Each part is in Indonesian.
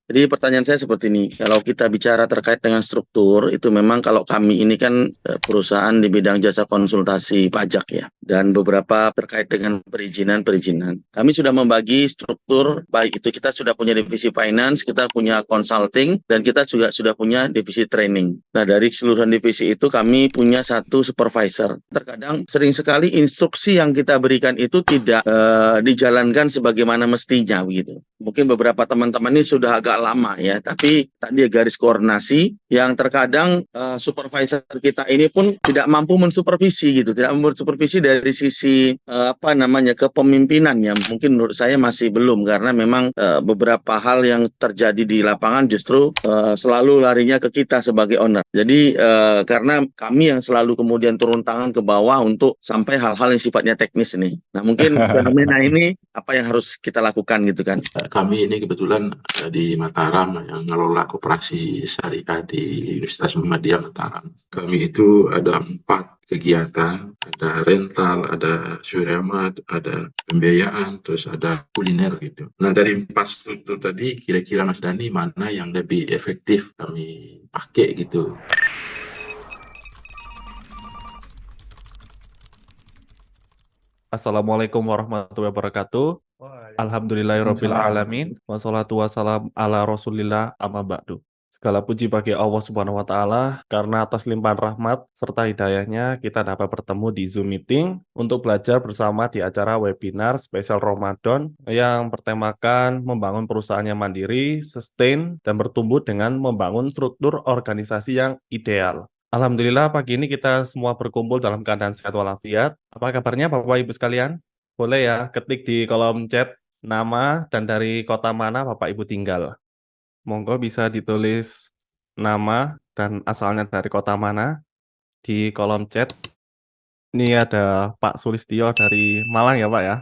Jadi pertanyaan saya seperti ini, kalau kita bicara terkait dengan struktur, itu memang kalau kami ini kan perusahaan di bidang jasa konsultasi pajak ya, dan beberapa terkait dengan perizinan-perizinan. Kami sudah membagi struktur, baik itu kita sudah punya divisi finance, kita punya consulting, dan kita juga sudah punya divisi training. Nah, dari keseluruhan divisi itu kami punya satu supervisor. Terkadang sering sekali instruksi yang kita berikan itu tidak dijalankan sebagaimana mestinya begitu. Mungkin beberapa teman-teman ini sudah agak lama ya, tapi tadi garis koordinasi yang terkadang supervisor kita ini pun tidak mampu mensupervisi gitu, tidak mampu mensupervisi dari sisi apa namanya kepemimpinan ya. Mungkin menurut saya masih belum karena memang beberapa hal yang terjadi di lapangan justru selalu larinya ke kita sebagai owner. Jadi karena kami yang selalu kemudian turun tangan ke bawah untuk sampai hal-hal yang sifatnya teknis ini. Nah mungkin fenomena ini apa yang harus kita lakukan gitu kan? Kami ini kebetulan di Mataram yang ngelola koperasi syariah di Universitas Muhammadiyah Mataram. Kami itu ada 4 kegiatan, ada rental, ada syuriamat, ada pembiayaan, terus ada kuliner gitu. Nah dari 4 struktur tadi, kira-kira Mas Dani mana yang lebih efektif kami pakai gitu? Assalamualaikum warahmatullahi wabarakatuh. Alhamdulillahirabbil alamin. Wassalatu wassalam ala Rasulillah amma ba'du. Segala puji bagi Allah Subhanahu wa taala karena atas limpahan rahmat serta hidayahnya kita dapat bertemu di Zoom meeting untuk belajar bersama di acara webinar spesial Ramadan yang bertemakan membangun perusahaan yang mandiri, sustain dan bertumbuh dengan membangun struktur organisasi yang ideal. Alhamdulillah pagi ini kita semua berkumpul dalam keadaan sehat walafiat. Apa kabarnya Bapak Ibu sekalian? Boleh ya ketik di kolom chat nama dan dari kota mana Bapak Ibu tinggal. Monggo bisa ditulis nama dan asalnya dari kota mana di kolom chat. Ini ada Pak Sulistyo dari Malang ya Pak ya.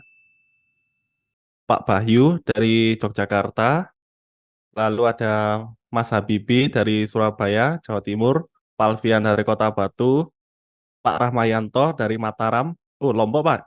Pak Bahyu dari Yogyakarta. Lalu ada Mas Habibi dari Surabaya, Jawa Timur. Pak Alfian dari Kota Batu. Pak Rahmayanto dari Mataram. Lombok Pak.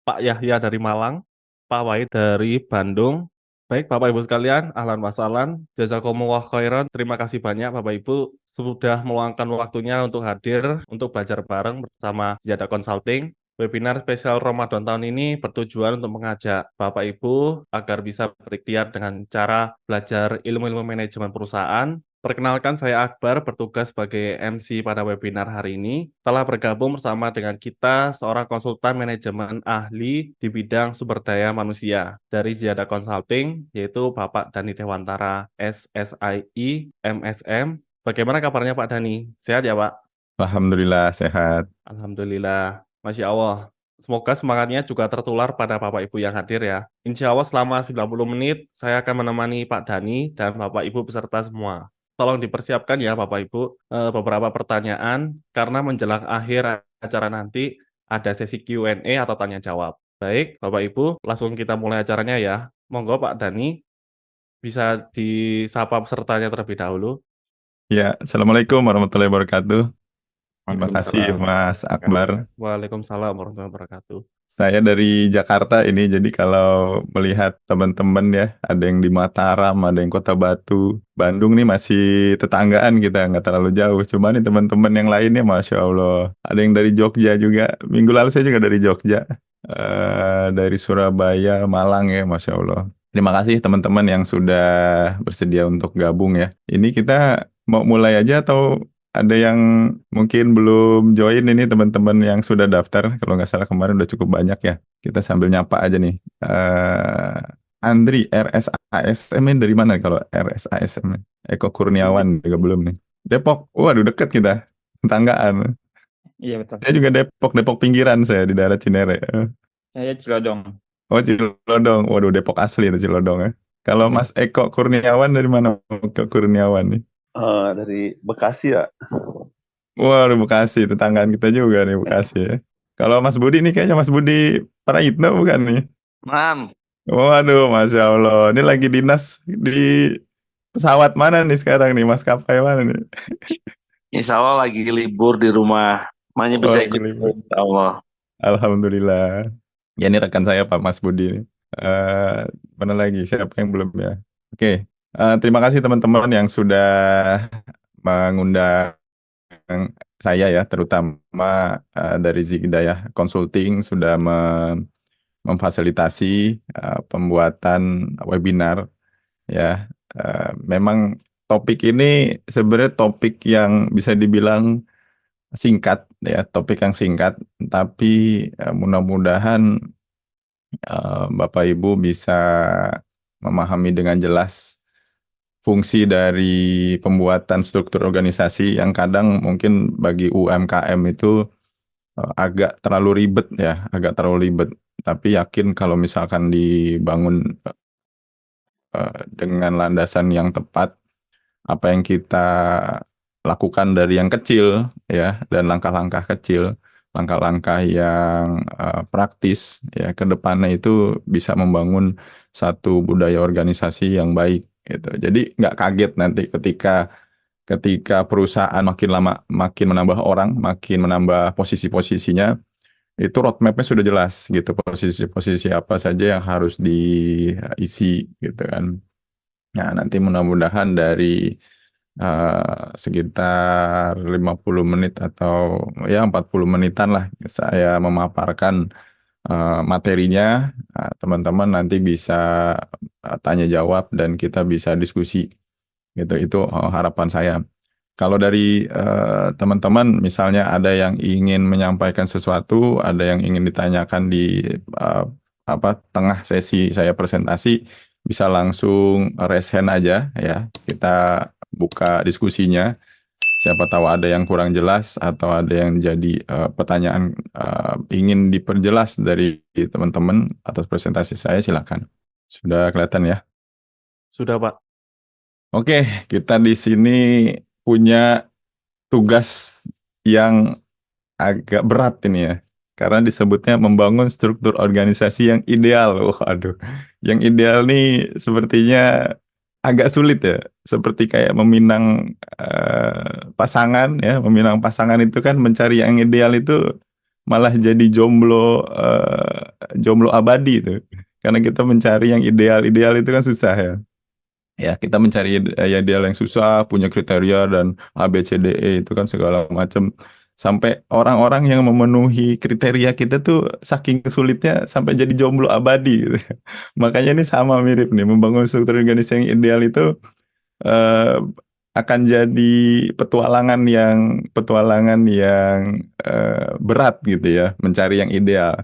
Pak Yahya dari Malang. Pak Wahid dari Bandung. Baik, Bapak Ibu sekalian, ahlan wa sahlan. Jazakumullah khairan. Terima kasih banyak Bapak Ibu sudah meluangkan waktunya untuk hadir untuk belajar bareng bersama Jada Consulting. Webinar spesial Ramadan tahun ini bertujuan untuk mengajak Bapak Ibu agar bisa berikhtiar dengan cara belajar ilmu-ilmu manajemen perusahaan. Perkenalkan saya Akbar, bertugas sebagai MC pada webinar hari ini. Telah bergabung bersama dengan kita seorang konsultan manajemen ahli di bidang sumber daya manusia dari Ziada Consulting, yaitu Bapak Dani Dewantara, SSII, MSM. Bagaimana kabarnya Pak Dani? Sehat ya Pak? Alhamdulillah sehat. Alhamdulillah, Masya Allah. Semoga semangatnya juga tertular pada Bapak Ibu yang hadir ya. Insya Allah selama 90 menit saya akan menemani Pak Dani dan Bapak Ibu beserta semua. Tolong dipersiapkan ya Bapak Ibu beberapa pertanyaan karena menjelang akhir acara nanti ada sesi Q&A atau tanya jawab. Baik, Bapak Ibu, langsung kita mulai acaranya ya. Monggo Pak Dani bisa disapa pesertanya terlebih dahulu. Ya, Assalamualaikum warahmatullahi wabarakatuh. Terima kasih Waalaikumsalam. Mas Akbar. Waalaikumsalam warahmatullahi wabarakatuh. Saya dari Jakarta ini, jadi kalau melihat teman-teman ya, ada yang di Mataram, ada yang Kota Batu, Bandung nih masih tetanggaan kita, nggak terlalu jauh. Cuma nih teman-teman yang lainnya, Masya Allah. Ada yang dari Jogja juga, minggu lalu saya juga dari Jogja. Dari Surabaya, Malang ya, Masya Allah. Terima kasih teman-teman yang sudah bersedia untuk gabung ya. Ini kita mau mulai aja atau ada yang mungkin belum join ini teman-teman yang sudah daftar. Kalau nggak salah kemarin udah cukup banyak ya. Kita sambil nyapa aja nih. Andri, RSASM ini dari mana kalau RSASM? Eko Kurniawan juga belum nih. Depok, waduh deket kita. Tetanggaan. Iya betul. Saya juga Depok, Depok pinggiran saya di daerah Cinere. Saya Cilodong. Oh Cilodong, waduh Depok asli itu Cilodong ya. Kalau Iya. Mas Eko Kurniawan dari mana? Eko Kurniawan nih. Dari Bekasi ya. Waduh Bekasi, tetanggaan kita juga nih Bekasi ya. Kalau Mas Budi nih kayaknya Mas Budi Praitno bukan nih? Mam, Waduh, Masya Allah. Ini lagi dinas di pesawat mana nih sekarang nih? Maskapai mana nih? insya Allah lagi libur di rumah. Makanya Oh, bisa lagi ikut, libur. insya Allah. Alhamdulillah. Ya ini rekan saya Pak Mas Budi nih. Mana lagi? Siapa yang belum ya? Oke. Terima kasih teman-teman yang sudah mengundang saya ya, terutama dari Zigdayah Consulting sudah memfasilitasi pembuatan webinar ya. Memang topik ini sebenarnya topik yang bisa dibilang singkat ya, topik yang singkat, tapi mudah-mudahan Bapak Ibu bisa memahami dengan jelas fungsi dari pembuatan struktur organisasi yang kadang mungkin bagi UMKM itu agak terlalu ribet ya, agak terlalu ribet. Tapi yakin kalau misalkan dibangun dengan landasan yang tepat, apa yang kita lakukan dari yang kecil ya, dan langkah-langkah kecil, langkah-langkah yang praktis ya, ke depannya itu bisa membangun satu budaya organisasi yang baik gitu. Jadi nggak kaget nanti ketika perusahaan makin lama makin menambah orang, makin menambah posisi-posisinya, itu roadmap-nya sudah jelas gitu, posisi-posisi apa saja yang harus diisi gitu kan. Nah, nanti mudah-mudahan dari sekitar 50 menit atau ya 40 menitan lah saya memaparkan materinya. Teman-teman nanti bisa tanya jawab dan kita bisa diskusi gitu. Itu harapan saya. Kalau dari teman-teman misalnya ada yang ingin menyampaikan sesuatu, ada yang ingin ditanyakan di tengah sesi saya presentasi, bisa langsung raise hand aja ya. Kita buka diskusinya. Siapa tahu ada yang kurang jelas atau ada yang jadi pertanyaan ingin diperjelas dari teman-teman atas presentasi saya, silakan. Sudah kelihatan ya? Sudah, Pak. Oke, kita di sini punya tugas yang agak berat ini ya. Karena disebutnya membangun struktur organisasi yang ideal. Waduh, yang ideal nih sepertinya agak sulit ya. Seperti kayak meminang pasangan ya. Meminang pasangan itu kan mencari yang ideal itu malah jadi jomblo abadi itu. Karena kita mencari yang ideal-ideal itu kan susah ya. Ya, kita mencari ideal yang susah, punya kriteria dan A, B, C, D, E itu kan segala macam. Sampai orang-orang yang memenuhi kriteria kita tuh saking sulitnya sampai jadi jomblo abadi gitu. Makanya ini sama mirip nih, membangun struktur organisasi yang ideal itu eh, akan jadi petualangan yang berat gitu ya, mencari yang ideal.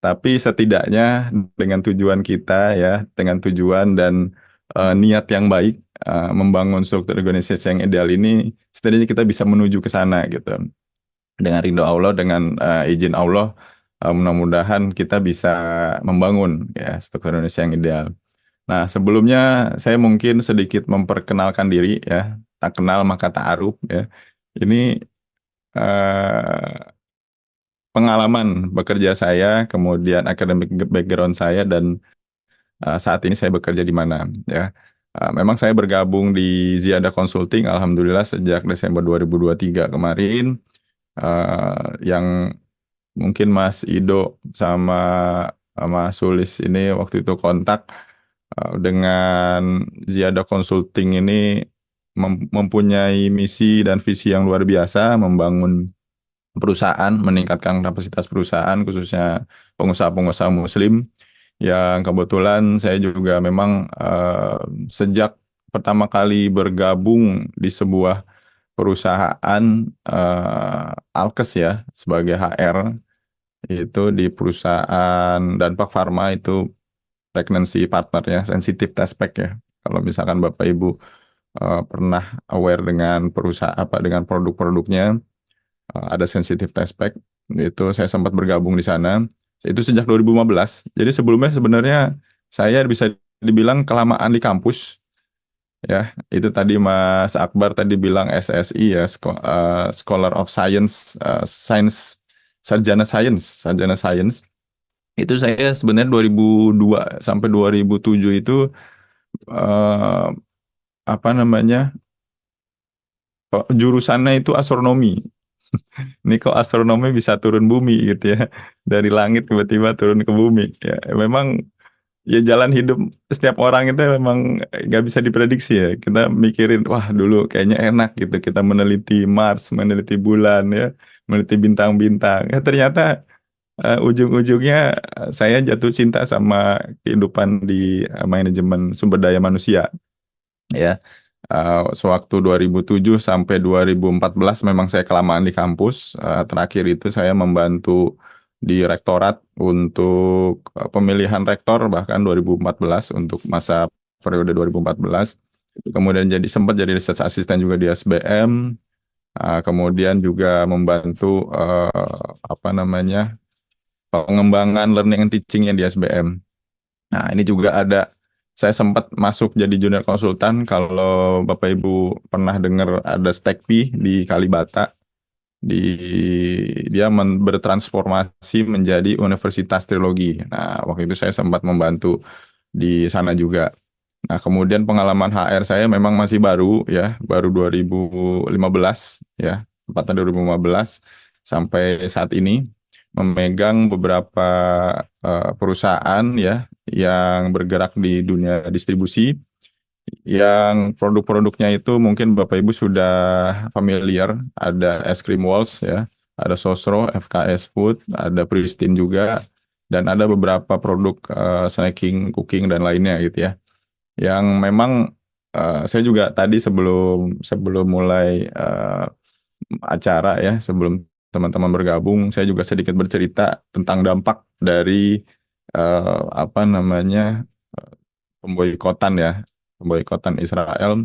Tapi setidaknya dengan tujuan kita ya, dengan tujuan dan niat yang baik membangun struktur organisasi yang ideal ini, setidaknya kita bisa menuju ke sana gitu. Dengan ridho Allah, dengan izin Allah, mudah-mudahan kita bisa membangun ya struktur Indonesia yang ideal. Nah, sebelumnya saya mungkin sedikit memperkenalkan diri ya. Tak kenal maka ta'aruf ya. Ini pengalaman bekerja saya, kemudian academic background saya, dan saat ini saya bekerja di mana ya. Memang saya bergabung di Ziada Consulting, alhamdulillah sejak Desember 2023 kemarin. Yang mungkin Mas Ido sama Mas Sulis ini waktu itu kontak dengan Ziada Consulting ini mempunyai misi dan visi yang luar biasa, membangun perusahaan, meningkatkan kapasitas perusahaan, khususnya pengusaha-pengusaha Muslim, yang kebetulan saya juga memang sejak pertama kali bergabung di sebuah perusahaan Alkes ya, sebagai HR, itu di perusahaan Danpak Pharma, itu pregnancy partner ya, sensitive test pack ya. Kalau misalkan Bapak Ibu pernah aware dengan perusahaan dengan produk-produknya, ada sensitive test pack, itu saya sempat bergabung di sana. Itu sejak 2015. Jadi sebelumnya sebenarnya saya bisa dibilang kelamaan di kampus. Ya, itu tadi Mas Akbar tadi bilang SSI ya, Scholar of Science, Sarjana Science. Itu saya sebenarnya 2002 sampai 2007 itu eh, apa namanya, jurusannya itu astronomi. Ini kok astronomi bisa turun bumi gitu ya. Dari langit tiba-tiba turun ke bumi. Ya, memang ya jalan hidup setiap orang itu memang nggak bisa diprediksi ya. Kita mikirin, wah dulu kayaknya enak gitu. Kita meneliti Mars, meneliti bulan ya, meneliti bintang-bintang. Ya ternyata ujung-ujungnya saya jatuh cinta sama kehidupan di manajemen sumber daya manusia. Ya, sewaktu 2007 sampai 2014 memang saya kelamaan di kampus. Terakhir itu saya membantu di rektorat untuk pemilihan rektor bahkan 2014 untuk masa periode 2014. Kemudian sempat jadi research assistant juga di SBM. Kemudian juga membantu apa namanya pengembangan learning and teaching-nya di SBM. Nah, ini juga saya sempat masuk jadi junior konsultan. Kalau Bapak Ibu pernah dengar ada Stekpi di Kalibata, dia bertransformasi menjadi Universitas Trilogi. Nah, waktu itu saya sempat membantu di sana juga. Nah, kemudian pengalaman HR saya memang masih baru ya, baru 2015 ya, tepatnya 2015 sampai saat ini memegang beberapa perusahaan ya yang bergerak di dunia distribusi, yang produk-produknya itu mungkin Bapak Ibu sudah familiar. Ada Es Krim Walls ya, ada Sosro, FKS Food, ada Pristine juga, dan ada beberapa produk snacking, cooking dan lainnya gitu ya. Yang memang saya juga tadi sebelum sebelum mulai acara ya, sebelum teman-teman bergabung, saya juga sedikit bercerita tentang dampak dari apa namanya pemboikotan ya, pemboikotan Israel.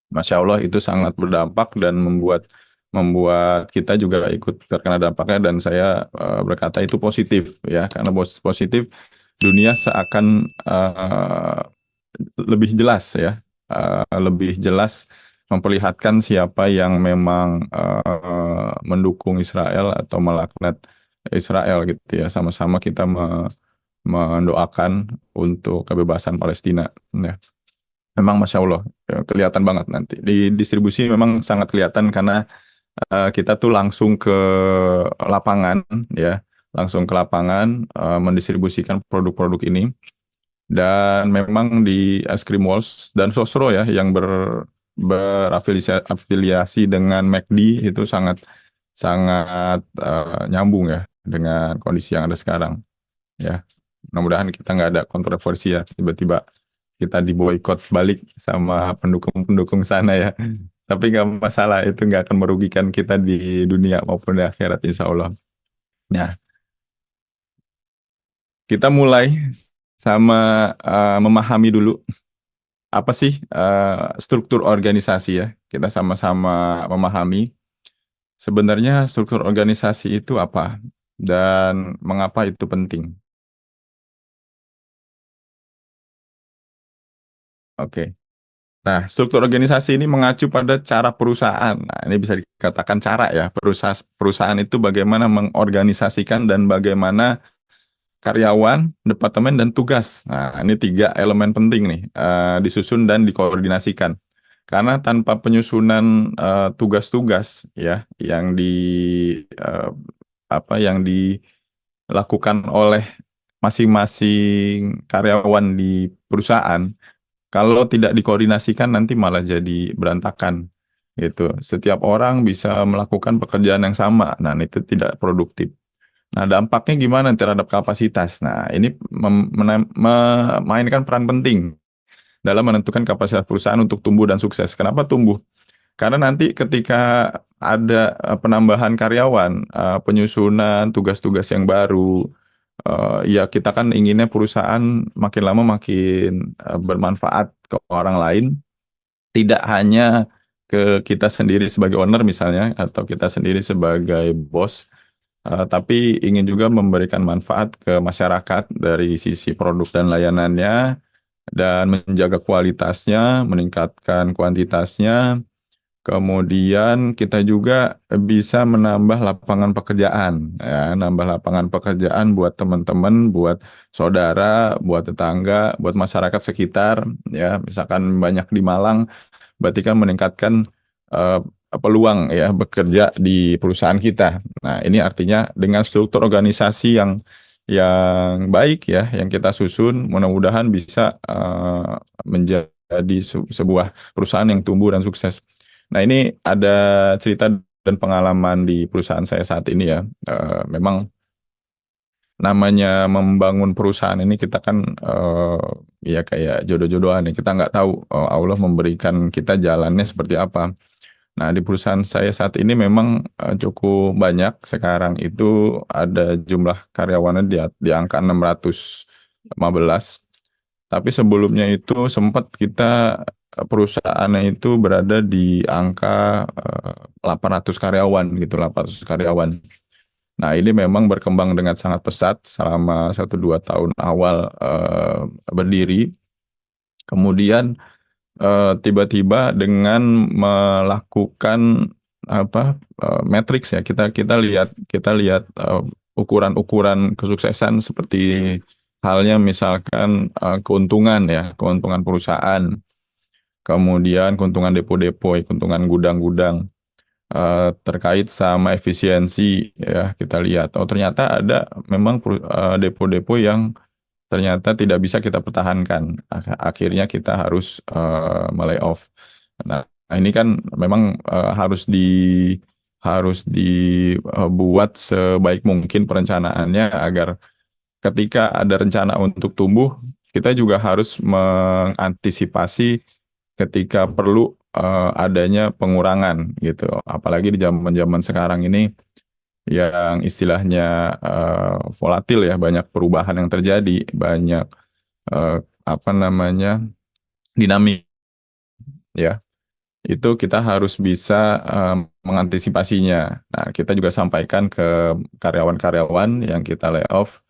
Masya Allah itu sangat berdampak dan membuat membuat kita juga ikut terkena dampaknya, dan saya berkata itu positif ya, karena positif dunia seakan lebih jelas ya, lebih jelas memperlihatkan siapa yang memang mendukung Israel atau melaknat Israel gitu ya. Sama-sama kita mendoakan untuk kebebasan Palestina ya. Memang Masya Allah ya, kelihatan banget nanti di distribusi, memang sangat kelihatan karena kita tuh langsung ke lapangan ya, langsung ke lapangan mendistribusikan produk-produk ini. Dan memang di Es Krim Walls dan Sosro ya yang berafiliasi dengan McD itu sangat sangat nyambung ya dengan kondisi yang ada sekarang ya. Mudah-mudahan kita nggak ada kontroversi ya, tiba-tiba kita diboikot balik sama pendukung-pendukung sana ya. Tapi nggak masalah, itu nggak akan merugikan kita di dunia maupun di akhirat insya Allah. Nah, kita mulai sama memahami dulu apa sih struktur organisasi ya. Kita sama-sama memahami sebenarnya struktur organisasi itu apa dan mengapa itu penting. Oke. Nah, struktur organisasi ini mengacu pada cara perusahaan. Nah, ini bisa dikatakan cara ya. Perusahaan itu bagaimana mengorganisasikan dan bagaimana karyawan, departemen, dan tugas. Nah, ini 3 elemen penting nih, disusun dan dikoordinasikan. Karena tanpa penyusunan tugas-tugas ya eh, yang dilakukan oleh masing-masing karyawan di perusahaan, kalau tidak dikoordinasikan nanti malah jadi berantakan gitu. Setiap orang bisa melakukan pekerjaan yang sama, nah itu tidak produktif. Nah, dampaknya gimana terhadap kapasitas? Nah, ini memainkan peran penting dalam menentukan kapasitas perusahaan untuk tumbuh dan sukses. Kenapa tumbuh? Karena nanti ketika ada penambahan karyawan, penyusunan tugas-tugas yang baru, ya kita kan inginnya perusahaan makin lama makin bermanfaat ke orang lain, tidak hanya ke kita sendiri sebagai owner misalnya, atau kita sendiri sebagai bos, tapi ingin juga memberikan manfaat ke masyarakat dari sisi produk dan layanannya, dan menjaga kualitasnya, meningkatkan kuantitasnya. Kemudian kita juga bisa menambah lapangan pekerjaan, ya, nambah lapangan pekerjaan buat teman-teman, buat saudara, buat tetangga, buat masyarakat sekitar, ya. Misalkan banyak di Malang, berarti kan meningkatkan eh, peluang ya bekerja di perusahaan kita. Nah, ini artinya dengan struktur organisasi yang yang baik ya, yang kita susun, mudah-mudahan bisa menjadi sebuah perusahaan yang tumbuh dan sukses. Nah, ini ada cerita dan pengalaman di perusahaan saya saat ini ya. Memang namanya membangun perusahaan ini kita kan ya kayak jodoh-jodohan ya. Kita nggak tahu Allah memberikan kita jalannya seperti apa. Nah, di perusahaan saya saat ini memang cukup banyak. Sekarang itu ada jumlah karyawannya di angka 615. Tapi sebelumnya itu sempat kita perusahaannya itu berada di angka 800 karyawan gitu, 800 karyawan. Nah, ini memang berkembang dengan sangat pesat selama 1-2 tahun awal berdiri. Kemudian tiba-tiba dengan melakukan matriks ya, kita lihat ukuran-ukuran kesuksesan seperti halnya misalkan keuntungan perusahaan, kemudian keuntungan depo-depo, keuntungan gudang-gudang, terkait sama efisiensi ya, kita lihat ternyata ada memang depo-depo yang ternyata tidak bisa kita pertahankan. Akhirnya kita harus melay off. Nah, ini kan memang harus dibuat sebaik mungkin perencanaannya agar ketika ada rencana untuk tumbuh, kita juga harus mengantisipasi ketika perlu adanya pengurangan gitu. Apalagi di zaman-zaman sekarang ini yang istilahnya volatil ya, banyak perubahan yang terjadi, banyak eh, dinamik ya. Itu kita harus bisa mengantisipasinya. Nah, kita juga sampaikan ke karyawan-karyawan yang kita layoff,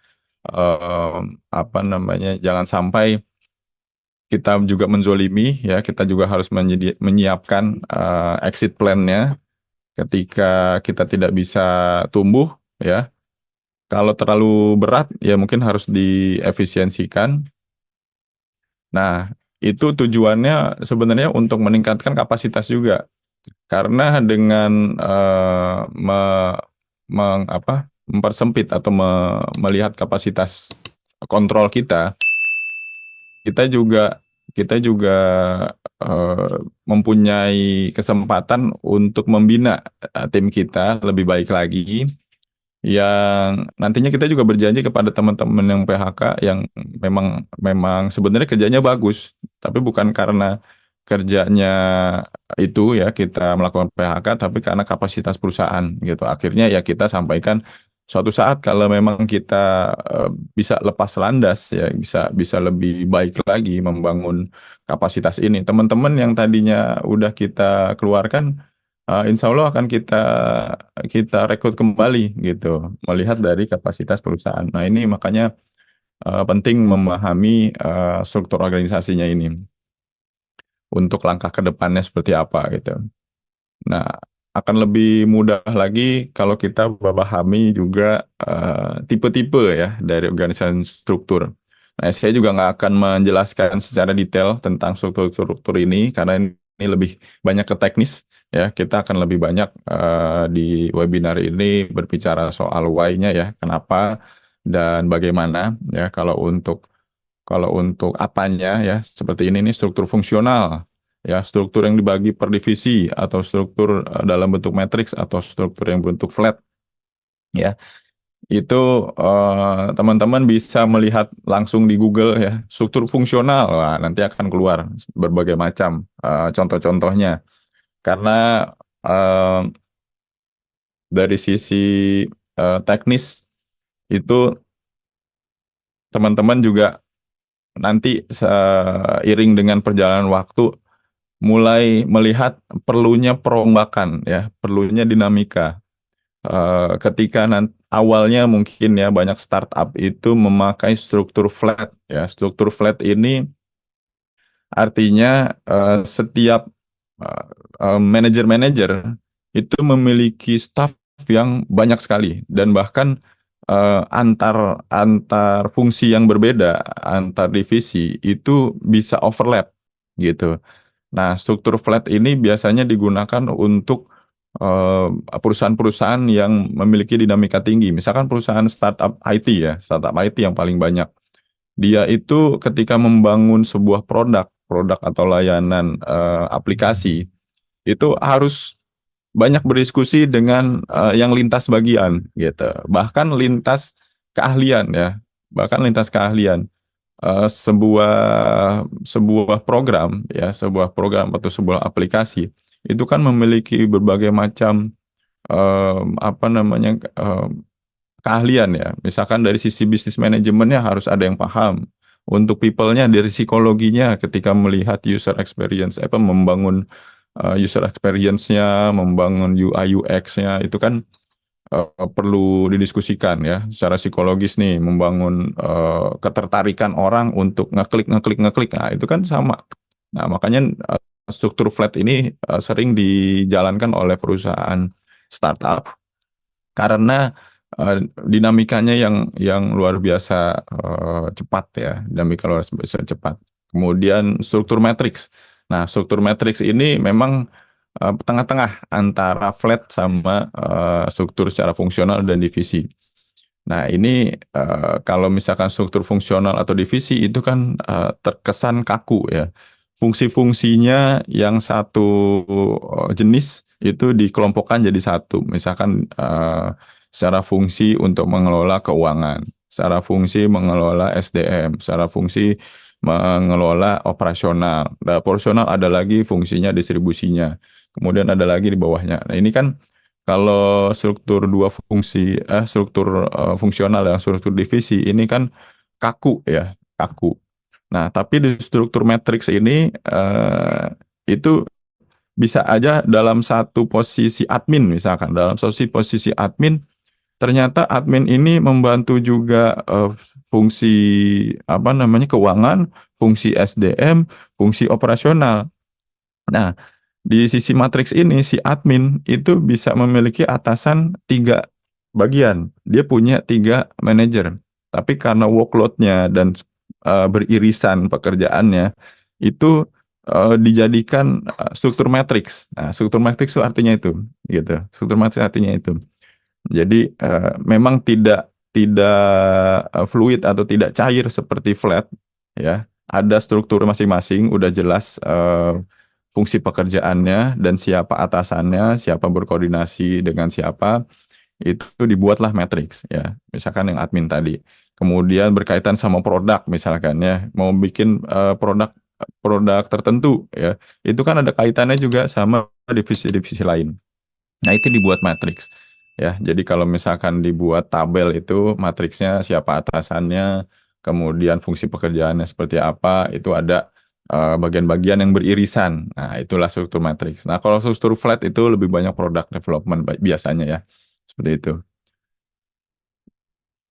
jangan sampai kita juga menzolimi ya, kita juga harus menyiapkan exit plan-nya ketika kita tidak bisa tumbuh ya. Kalau terlalu berat ya mungkin harus diefisiensikan. Nah, itu tujuannya sebenarnya untuk meningkatkan kapasitas juga. Karena dengan mempersempit atau melihat kapasitas kontrol kita, kita juga kita juga mempunyai kesempatan untuk membina tim kita lebih baik lagi, yang nantinya kita juga berjanji kepada teman-teman yang PHK yang memang memang sebenarnya kerjanya bagus, tapi bukan karena kerjanya itu ya kita melakukan PHK, tapi karena kapasitas perusahaan gitu. Akhirnya ya kita sampaikan suatu saat kalau memang kita bisa lepas landas ya, bisa bisa lebih baik lagi membangun kapasitas ini. Teman-teman yang tadinya udah kita keluarkan, insya Allah akan kita rekrut kembali gitu, melihat dari kapasitas perusahaan. Nah, ini makanya penting memahami struktur organisasinya ini untuk langkah ke depannya seperti apa gitu. Nah, akan lebih mudah lagi kalau kita memahami juga tipe-tipe ya dari organisasi struktur. Nah, saya juga nggak akan menjelaskan secara detail tentang struktur-struktur ini karena ini lebih banyak ke teknis ya. Kita akan lebih banyak di webinar ini berbicara soal why-nya ya, kenapa dan bagaimana ya. Kalau untuk apanya ya, seperti ini nih struktur fungsional ya, struktur yang dibagi per divisi atau struktur dalam bentuk matriks atau struktur yang bentuk flat ya. Itu teman-teman bisa melihat langsung di Google ya, struktur fungsional. Wah, nanti akan keluar berbagai macam contoh-contohnya. Karena eh, dari sisi teknis itu teman-teman juga nanti seiring dengan perjalanan waktu mulai melihat perlunya perombakan ya, perlunya dinamika. Ketika awalnya mungkin ya banyak startup itu memakai struktur flat ya. Struktur flat ini artinya setiap manajer-manajer itu memiliki staff yang banyak sekali dan bahkan antar antar fungsi yang berbeda, antar divisi itu bisa overlap gitu. Nah, struktur flat ini biasanya digunakan untuk perusahaan-perusahaan yang memiliki dinamika tinggi. Misalkan perusahaan startup IT ya, startup IT yang paling banyak. Dia itu ketika membangun sebuah produk atau layanan aplikasi, itu harus banyak berdiskusi dengan yang lintas bagian gitu. Bahkan lintas keahlian ya, bahkan lintas keahlian. Sebuah program ya, sebuah program atau sebuah aplikasi itu kan memiliki berbagai macam apa namanya keahlian ya. Misalkan dari sisi bisnis manajemennya harus ada yang paham. Untuk people-nya dari psikologinya ketika melihat user experience, membangun user experience-nya, membangun UI UX-nya itu kan perlu didiskusikan ya secara psikologis nih, membangun ketertarikan orang untuk ngeklik. Nah, itu kan sama. Nah, makanya struktur flat ini sering dijalankan oleh perusahaan startup karena dinamikanya yang luar biasa cepat ya, dinamika luar biasa cepat. Kemudian struktur matriks. Nah, struktur matriks ini memang tengah-tengah antara flat sama struktur secara fungsional dan divisi. Nah, ini kalau misalkan struktur fungsional atau divisi itu kan terkesan kaku ya. Fungsi-fungsinya yang satu jenis itu dikelompokkan jadi satu. Misalkan secara fungsi untuk mengelola keuangan, secara fungsi mengelola SDM, secara fungsi mengelola operasional. Nah, operasional ada lagi fungsinya distribusinya. Kemudian ada lagi di bawahnya. Nah, ini kan kalau struktur dua fungsi, struktur fungsional dan struktur divisi ini kan kaku ya, kaku. Nah, tapi di struktur matriks ini itu bisa aja dalam satu posisi admin misalkan, dalam posisi admin ternyata admin ini membantu juga fungsi apa namanya keuangan, fungsi SDM, fungsi operasional. Nah, di sisi matriks ini, si admin itu bisa memiliki atasan 3 bagian. Dia punya 3 manajer. Tapi karena workload-nya dan beririsan pekerjaannya, itu dijadikan struktur matriks. Nah, struktur matriks itu artinya itu, gitu. Struktur matriks artinya itu. Jadi memang tidak fluid atau tidak cair seperti flat, ya. Ada struktur masing-masing, udah jelas fungsi pekerjaannya dan siapa atasannya, siapa berkoordinasi dengan siapa, itu dibuatlah matriks ya. Misalkan yang admin tadi. Kemudian berkaitan sama produk misalkan ya, mau bikin produk tertentu ya. Itu kan ada kaitannya juga sama divisi-divisi lain. Nah, itu dibuat matriks ya. Jadi kalau misalkan dibuat tabel itu matriksnya siapa atasannya, kemudian fungsi pekerjaannya seperti apa, itu ada bagian-bagian yang beririsan. Nah, itulah struktur matriks. Nah, kalau struktur flat itu lebih banyak product development biasanya ya. Seperti itu.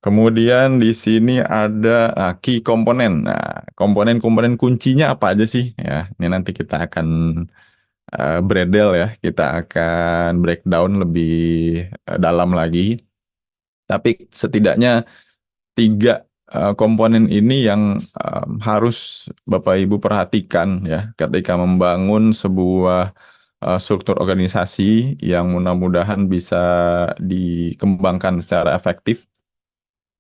Kemudian di sini ada key komponen. Nah, komponen-komponen kuncinya apa aja sih? Ya, ini nanti kita akan bredel ya, kita akan breakdown lebih dalam lagi. Tapi setidaknya 3 komponen ini yang harus Bapak Ibu perhatikan ya ketika membangun sebuah struktur organisasi yang mudah-mudahan bisa dikembangkan secara efektif.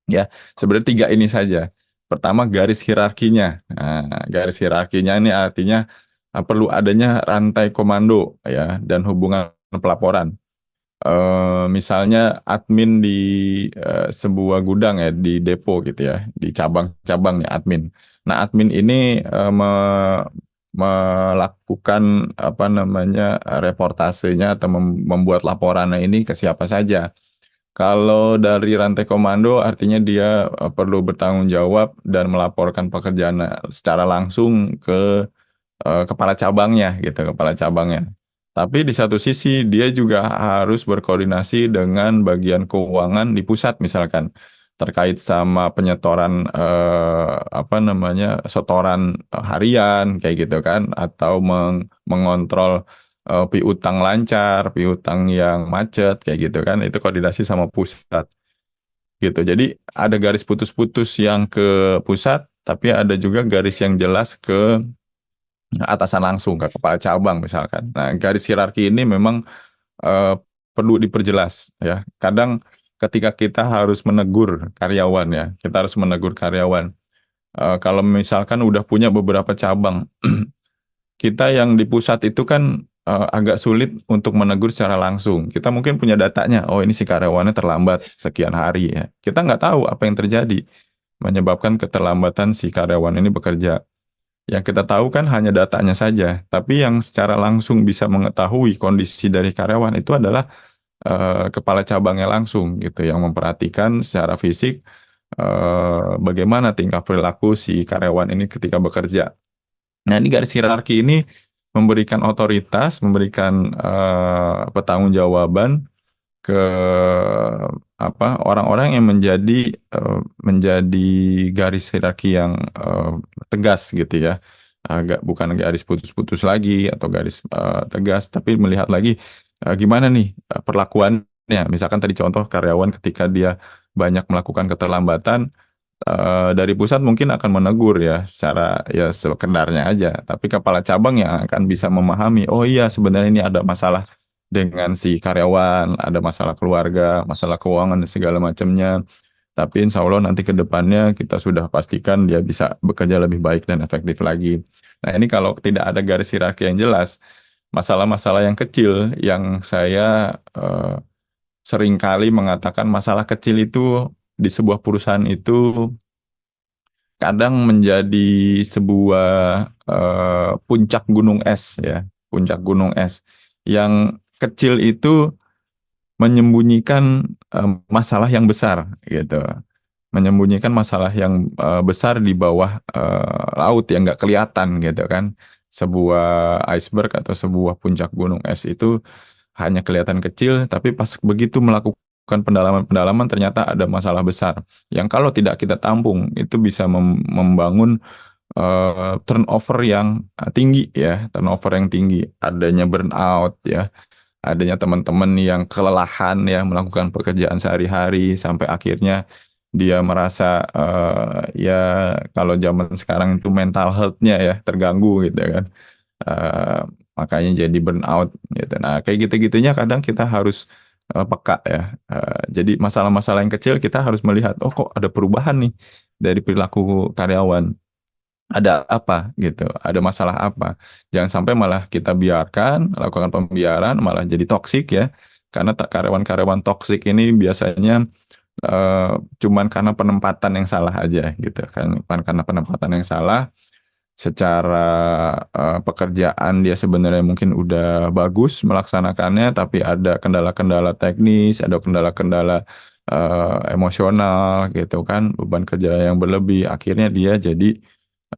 Ya, sebenarnya 3 ini saja. Pertama, garis hierarkinya. Nah, garis hierarkinya ini artinya perlu adanya rantai komando ya dan hubungan pelaporan. Misalnya admin di sebuah gudang ya, di depo gitu ya, di cabang-cabang ya admin. Nah, admin ini melakukan apa namanya reportasenya atau membuat laporannya ini ke siapa saja. Kalau dari rantai komando artinya dia perlu bertanggung jawab dan melaporkan pekerjaan secara langsung ke kepala cabangnya gitu, kepala cabangnya. Tapi di satu sisi dia juga harus berkoordinasi dengan bagian keuangan di pusat misalkan terkait sama penyetoran apa namanya setoran harian kayak gitu kan atau mengontrol piutang lancar, piutang yang macet kayak gitu kan itu koordinasi sama pusat gitu. Jadi ada garis putus-putus yang ke pusat, tapi ada juga garis yang jelas ke atasan langsung ke kepala cabang misalkan. Nah, garis hierarki ini memang eh, perlu diperjelas ya. Kadang ketika kita harus menegur karyawan ya, kita harus menegur karyawan. Kalau misalkan udah punya beberapa cabang, kita yang di pusat itu kan agak sulit untuk menegur secara langsung. Kita mungkin punya datanya, oh ini si karyawannya terlambat sekian hari ya. Kita nggak tahu apa yang terjadi menyebabkan keterlambatan si karyawan ini bekerja. Yang kita tahu kan hanya datanya saja, tapi yang secara langsung bisa mengetahui kondisi dari karyawan itu adalah kepala cabangnya langsung gitu, yang memperhatikan secara fisik bagaimana tingkah perilaku si karyawan ini ketika bekerja. Nah, ini garis hierarki ini memberikan otoritas, memberikan pertanggungjawaban ke orang-orang yang menjadi garis hierarki yang tegas gitu ya. Bukan garis putus-putus lagi atau garis tegas, tapi melihat lagi gimana nih perlakuannya. Misalkan tadi contoh karyawan ketika dia banyak melakukan keterlambatan, dari pusat mungkin akan menegur ya secara ya sekedarnya aja, tapi kepala cabang yang akan bisa memahami, oh iya sebenarnya ini ada masalah dengan si karyawan, ada masalah keluarga, masalah keuangan dan segala macamnya. Tapi insya Allah nanti ke depannya kita sudah pastikan dia bisa bekerja lebih baik dan efektif lagi. Nah ini kalau tidak ada garis hierarki yang jelas, masalah-masalah yang kecil yang saya seringkali mengatakan masalah kecil itu di sebuah perusahaan itu kadang menjadi sebuah puncak gunung es ya, puncak gunung es yang kecil itu menyembunyikan masalah yang besar gitu, menyembunyikan masalah yang besar di bawah laut yang nggak kelihatan gitu kan. Sebuah iceberg atau sebuah puncak gunung es itu hanya kelihatan kecil, tapi pas begitu melakukan pendalaman-pendalaman ternyata ada masalah besar yang kalau tidak kita tampung itu bisa membangun turnover yang tinggi ya, turnover yang tinggi, adanya burnout ya, adanya teman-teman yang kelelahan ya melakukan pekerjaan sehari-hari sampai akhirnya dia merasa ya kalau zaman sekarang itu mental health-nya ya terganggu gitu kan. Eh, Makanya jadi burnout gitu. Nah, kayak gitu-gitunya kadang kita harus peka ya. Jadi masalah-masalah yang kecil kita harus melihat, oh kok ada perubahan nih dari perilaku karyawan. Ada apa gitu, ada masalah apa. Jangan sampai malah kita biarkan, lakukan pembiaran, malah jadi toksik ya. Karena karyawan-karyawan toksik ini biasanya eh, cuman karena penempatan yang salah aja gitu kan. Bukan karena penempatan yang salah, secara pekerjaan dia sebenarnya mungkin udah bagus melaksanakannya, tapi ada kendala-kendala teknis, ada kendala-kendala emosional gitu kan, beban kerja yang berlebih, akhirnya dia jadi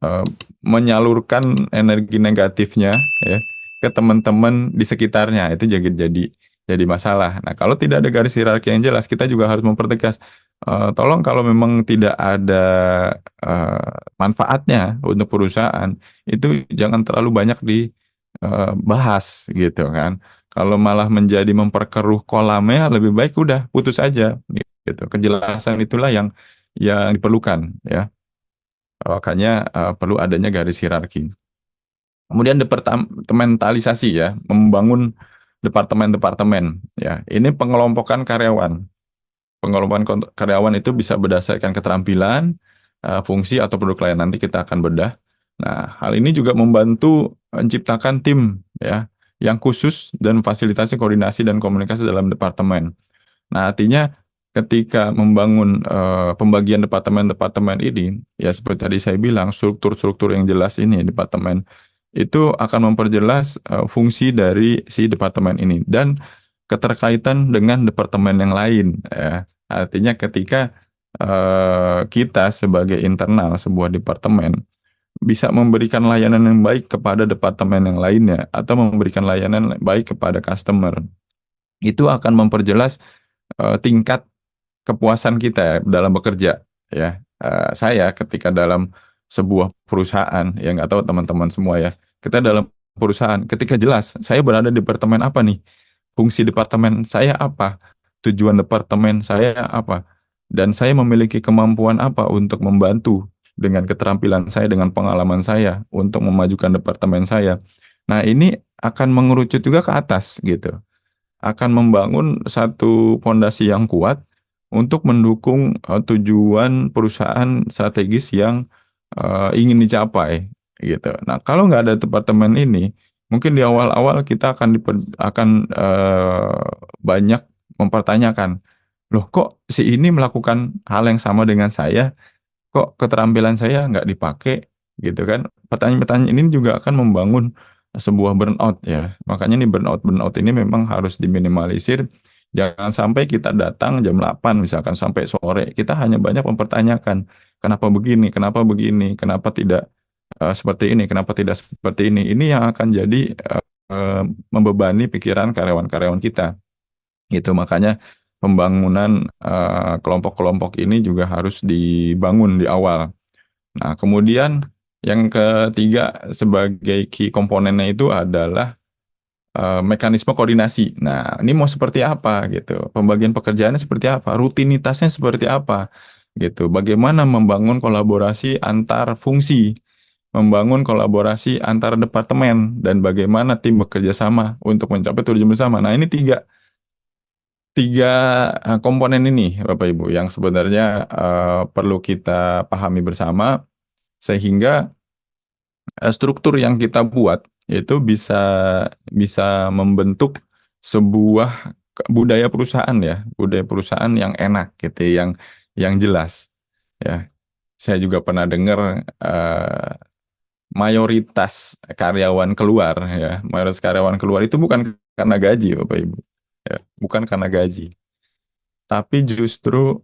eh, menyalurkan energi negatifnya ya ke teman-teman di sekitarnya, itu jadi masalah. Nah, kalau tidak ada garis hierarki yang jelas, kita juga harus mempertegas. Tolong kalau memang tidak ada manfaatnya untuk perusahaan, itu jangan terlalu banyak dibahas gitu kan. Kalau malah menjadi memperkeruh kolamnya, lebih baik udah putus aja gitu. Kejelasan itulah yang diperlukan ya. Makanya perlu adanya garis hierarki. Kemudian departementalisasi ya, membangun departemen-departemen ya. Ini pengelompokan karyawan. Pengelompokan karyawan itu bisa berdasarkan keterampilan, fungsi atau produk lain. Nanti kita akan bedah. Nah, hal ini juga membantu menciptakan tim ya yang khusus dan fasilitasi koordinasi dan komunikasi dalam departemen. Nah, artinya ketika membangun pembagian departemen-departemen ini, ya seperti tadi saya bilang, struktur-struktur yang jelas ini departemen itu akan memperjelas fungsi dari si departemen ini dan keterkaitan dengan departemen yang lain. Ya. Artinya ketika kita sebagai internal sebuah departemen bisa memberikan layanan yang baik kepada departemen yang lainnya atau memberikan layanan baik kepada customer, itu akan memperjelas tingkat kepuasan kita ya dalam bekerja ya. Saya ketika dalam sebuah perusahaan, ya nggak tahu teman-teman semua ya, kita dalam perusahaan ketika jelas saya berada di departemen apa nih, fungsi departemen saya apa, tujuan departemen saya apa, dan saya memiliki kemampuan apa untuk membantu dengan keterampilan saya, dengan pengalaman saya untuk memajukan departemen saya. Nah, ini akan mengerucut juga ke atas gitu. akan membangun satu fondasi yang kuat untuk mendukung tujuan perusahaan strategis yang ingin dicapai gitu. Nah, kalau nggak ada departemen ini, mungkin di awal-awal kita akan banyak mempertanyakan, loh kok si ini melakukan hal yang sama dengan saya, kok keterampilan saya nggak dipakai gitu kan. Pertanyaan-pertanyaan ini juga akan membangun sebuah burnout ya. Makanya nih burnout ini memang harus diminimalisir. Jangan sampai kita datang jam 8 misalkan sampai sore, kita hanya banyak mempertanyakan kenapa begini, kenapa tidak seperti ini, kenapa tidak seperti ini. Ini yang akan jadi membebani pikiran karyawan-karyawan kita. Itu makanya pembangunan kelompok-kelompok ini juga harus dibangun di awal. Nah, kemudian yang ketiga sebagai key komponennya itu adalah mekanisme koordinasi. Nah, ini mau seperti apa gitu? Pembagian pekerjaannya seperti apa? Rutinitasnya seperti apa? Gitu. Bagaimana membangun kolaborasi antar fungsi, membangun kolaborasi antar departemen, dan bagaimana tim bekerja sama untuk mencapai tujuan bersama. Nah, ini tiga tiga komponen ini, Bapak Ibu, yang sebenarnya perlu kita pahami bersama sehingga struktur yang kita buat itu bisa bisa membentuk sebuah budaya perusahaan ya, budaya perusahaan yang enak gitu, yang jelas ya. Saya juga pernah dengar mayoritas karyawan keluar ya, mayoritas karyawan keluar itu bukan karena gaji, Bapak Ibu. Ya, bukan karena gaji, tapi justru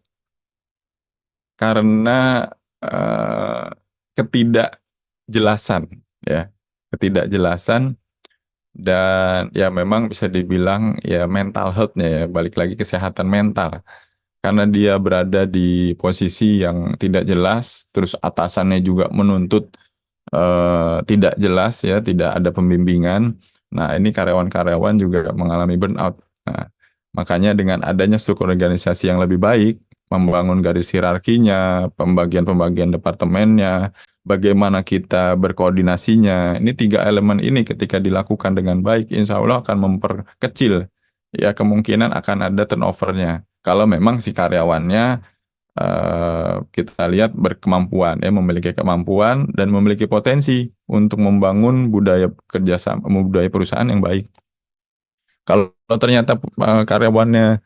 karena eh, ketidakjelasan ya, ketidakjelasan dan ya memang bisa dibilang ya mental health-nya ya, balik lagi kesehatan mental. Karena dia berada di posisi yang tidak jelas, terus atasannya juga menuntut tidak jelas ya, tidak ada pembimbingan. Nah, ini karyawan-karyawan juga mengalami burnout. Nah, makanya dengan adanya struktur organisasi yang lebih baik, membangun garis hierarkinya, pembagian-pembagian departemennya, bagaimana kita berkoordinasinya. Ini tiga elemen ini ketika dilakukan dengan baik, insya Allah akan memperkecil ya kemungkinan akan ada turnovernya. Kalau memang si karyawannya kita lihat berkemampuan ya, memiliki kemampuan dan memiliki potensi untuk membangun budaya kerjasama, budaya perusahaan yang baik. Kalau ternyata karyawannya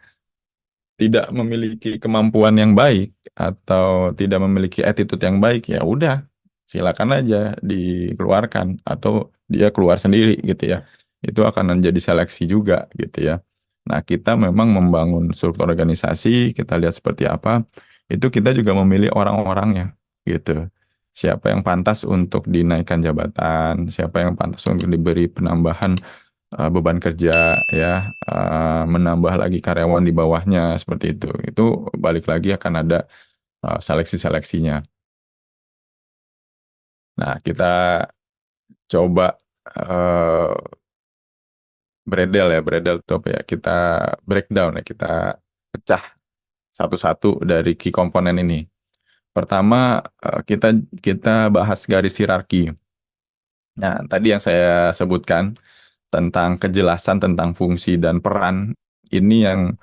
tidak memiliki kemampuan yang baik atau tidak memiliki attitude yang baik, ya udah silakan aja dikeluarkan atau dia keluar sendiri gitu ya. Itu akan menjadi seleksi juga gitu ya. Nah, kita memang membangun struktur organisasi, kita lihat seperti apa, itu kita juga memilih orang-orangnya gitu. Siapa yang pantas untuk dinaikkan jabatan, siapa yang pantas untuk diberi penambahan beban kerja ya, menambah lagi karyawan di bawahnya seperti itu balik lagi akan ada seleksi-seleksinya. Nah, kita coba uh, Bredel itu apa ya, kita breakdown ya, kita pecah satu-satu dari key komponen ini. Pertama, kita kita bahas garis hierarki. Nah, tadi yang saya sebutkan tentang kejelasan tentang fungsi dan peran ini yang